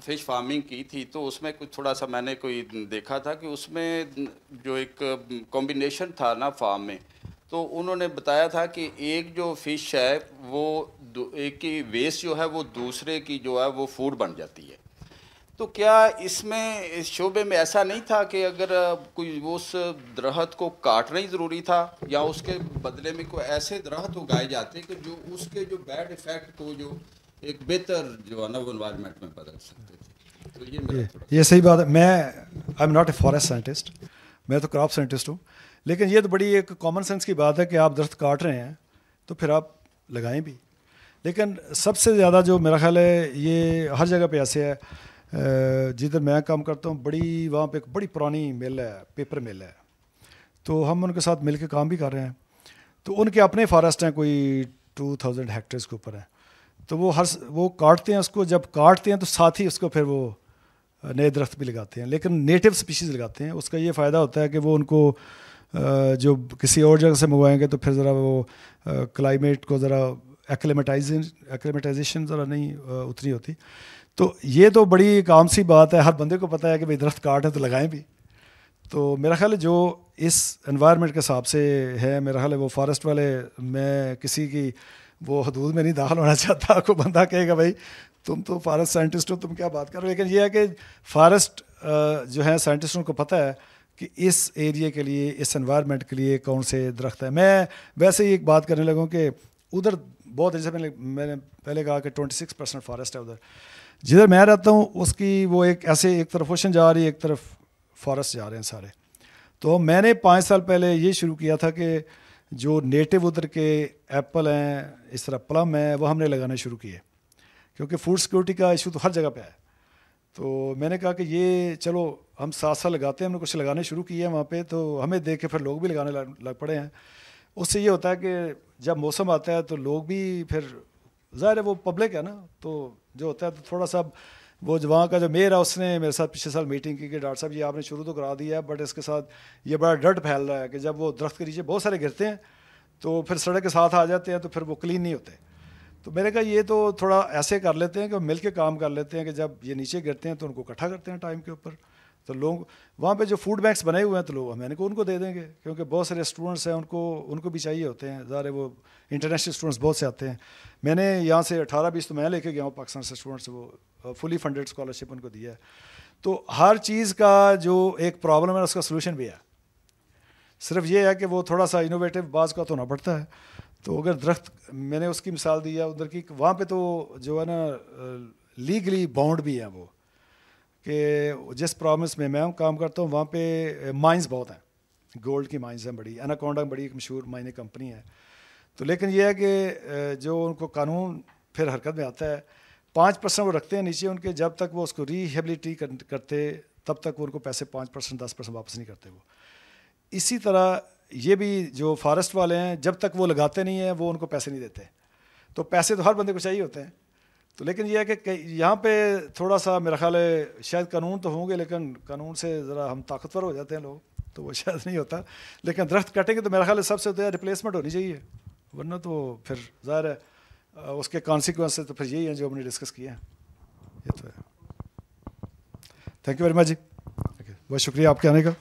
फ़िश फार्मिंग की थी, तो उसमें कुछ थोड़ा सा मैंने कोई देखा था कि उसमें जो एक कॉम्बिनेशन था ना फार्म में, तो उन्होंने बताया था कि एक जो फ़िश है वो एक की वेस्ट जो है वो दूसरे की जो है वो फूड बन जाती है। तो क्या इसमें इस शोबे में ऐसा नहीं था कि अगर कोई उस दरख्त को काटना ही ज़रूरी था या उसके बदले में कोई ऐसे दरख्त उगाए जाते कि जो उसके जो बैड इफ़ेक्ट को जो एक बेहतर जो है ना वो एनवायरनमेंट में बदल सकते थे? तो ये सही बात है। मैं I am not a forest scientist, मैं तो क्रॉप साइंटिस्ट हूँ, लेकिन ये तो बड़ी एक कॉमन सेंस की बात है कि आप दरख्त काट रहे हैं तो फिर आप लगाएं भी। लेकिन सबसे ज़्यादा जो मेरा ख्याल है ये हर जगह पे ऐसे है, जिधर मैं काम करता हूँ बड़ी वहाँ पे एक बड़ी पुरानी मिल है, पेपर मिल है, तो हम उनके साथ मिल के काम भी कर रहे हैं। तो उनके अपने फॉरेस्ट हैं, कोई 2000 हेक्टेयर्स के ऊपर हैं, तो वो काटते हैं उसको, जब काटते हैं तो साथ ही उसको फिर वो नए दरख्त भी लगाते हैं, लेकिन नेटिव स्पीशीज़ लगाते हैं। उसका ये फ़ायदा होता है कि वो उनको जो किसी और जगह से मंगवाएंगे तो फिर ज़रा वो क्लाइमेट को ज़रा एक्लेमेटाइजेशन ज़रा नहीं उतनी होती। तो ये तो बड़ी एक आम सी बात है, हर बंदे को पता है कि भाई दरख्त काट है तो लगाएं भी। तो मेरा ख्याल है जो इस एनवायरनमेंट के हिसाब से है, मेरा ख्याल है वो फॉरेस्ट वाले, मैं किसी की वो हदूद में नहीं दाखिल होना चाहता, कोई बंदा कहेगा भाई तुम तो फॉरेस्ट साइंटिस्ट हो, तुम क्या बात कर रहे हो। लेकिन ये है कि फॉरेस्ट जो है साइंटिस्टों को पता है कि इस एरिया के लिए, इस एनवायरनमेंट के लिए कौन से दरख्त है। मैं वैसे ही एक बात करने लगा कि उधर बहुत, जैसे मैंने पहले कहा कि 26% फॉरेस्ट है उधर जिधर मैं रहता हूँ, उसकी वो एक ऐसे एक तरफ ओशन जा रही है, एक तरफ फॉरेस्ट जा रहे हैं सारे। तो मैंने 5 साल पहले ये शुरू किया था कि जो नेटिव उधर के एप्पल हैं, इस तरह प्लम है, वो हमने लगाने शुरू किए, क्योंकि फूड सिक्योरिटी का इशू तो हर जगह पे है। तो मैंने कहा कि ये चलो हम 7 साल लगाते हैं, हमने कुछ लगाने शुरू किए हैं वहाँ पे, तो हमें देख के फिर लोग भी लगाने लग पड़े हैं। उससे ये होता है कि जब मौसम आता है तो लोग भी फिर, ज़ाहिर है वो पब्लिक है ना, तो जो होता है तो थोड़ा सा वो जो वहाँ का जो मेयर है उसने मेरे साथ पिछले साल मीटिंग की कि डॉक्टर साहब ये आपने शुरू तो करा दिया है, बट इसके साथ ये बड़ा डर्ट फैल रहा है कि जब वो दरख्त के नीचे बहुत सारे गिरते हैं तो फिर सड़क के साथ आ जाते हैं, तो फिर वो क्लीन नहीं होते। तो मैंने कहा ये तो थोड़ा ऐसे कर लेते हैं कि मिल के काम कर लेते हैं कि जब ये नीचे गिरते हैं तो उनको इकट्ठा करते हैं टाइम के ऊपर, तो लोग वहाँ पे जो फूड बैंक्स बने हुए हैं तो लोग मैंने को उनको दे देंगे, क्योंकि बहुत सारे स्टूडेंट्स हैं, उनको भी चाहिए होते हैं, ज़ाहिर है वो इंटरनेशनल स्टूडेंट्स बहुत से आते हैं। मैंने यहाँ से 18-20 तो मैं लेके गया हूँ पाकिस्तान से स्टूडेंट्स, वो फुली फंडेड स्कॉलरशिप उनको दिया है। तो हर चीज़ का जो एक प्रॉब्लम है उसका सोल्यूशन भी है, सिर्फ ये है कि वो थोड़ा सा इनोवेटिव बाज़ का तो होना पड़ता है। तो अगर दरख्त, मैंने उसकी मिसाल दी है उधर की, वहाँ पे तो जो है ना लीगली बाउंड भी है वो, कि जिस प्रोविंस में मैं काम करता हूँ वहाँ पे माइंस बहुत हैं, गोल्ड की माइंस हैं बड़ी, एनाकोंडा बड़ी एक मशहूर माइनिंग कंपनी है। तो लेकिन यह है कि जो उनको कानून फिर हरकत में आता है, 5% वो रखते हैं नीचे उनके, जब तक वो उसको रिहेबिलिटी करते तब तक वो उनको पैसे 5% 10% वापस नहीं करते वो। इसी तरह ये भी जो फॉरेस्ट वाले हैं, जब तक वो लगाते नहीं हैं वो उनको पैसे नहीं देते। तो पैसे तो हर बंदे को चाहिए होते हैं, तो लेकिन यह है कि यहाँ पे थोड़ा सा मेरा ख्याल है शायद कानून तो होंगे, लेकिन कानून से ज़रा हम ताकतवर हो जाते हैं लोग, तो वो शायद नहीं होता। लेकिन दरख्त कटेंगे तो मेरा ख्याल है सबसे ज़्यादा रिप्लेसमेंट होनी चाहिए, वरना तो फिर ज़ाहिर है उसके कॉन्सिक्वेंसेस तो फिर यही हैं जो हमने डिस्कस किए हैं। ये तो है। थैंक यू वेरी मच जी, बहुत शुक्रिया आपके आने का।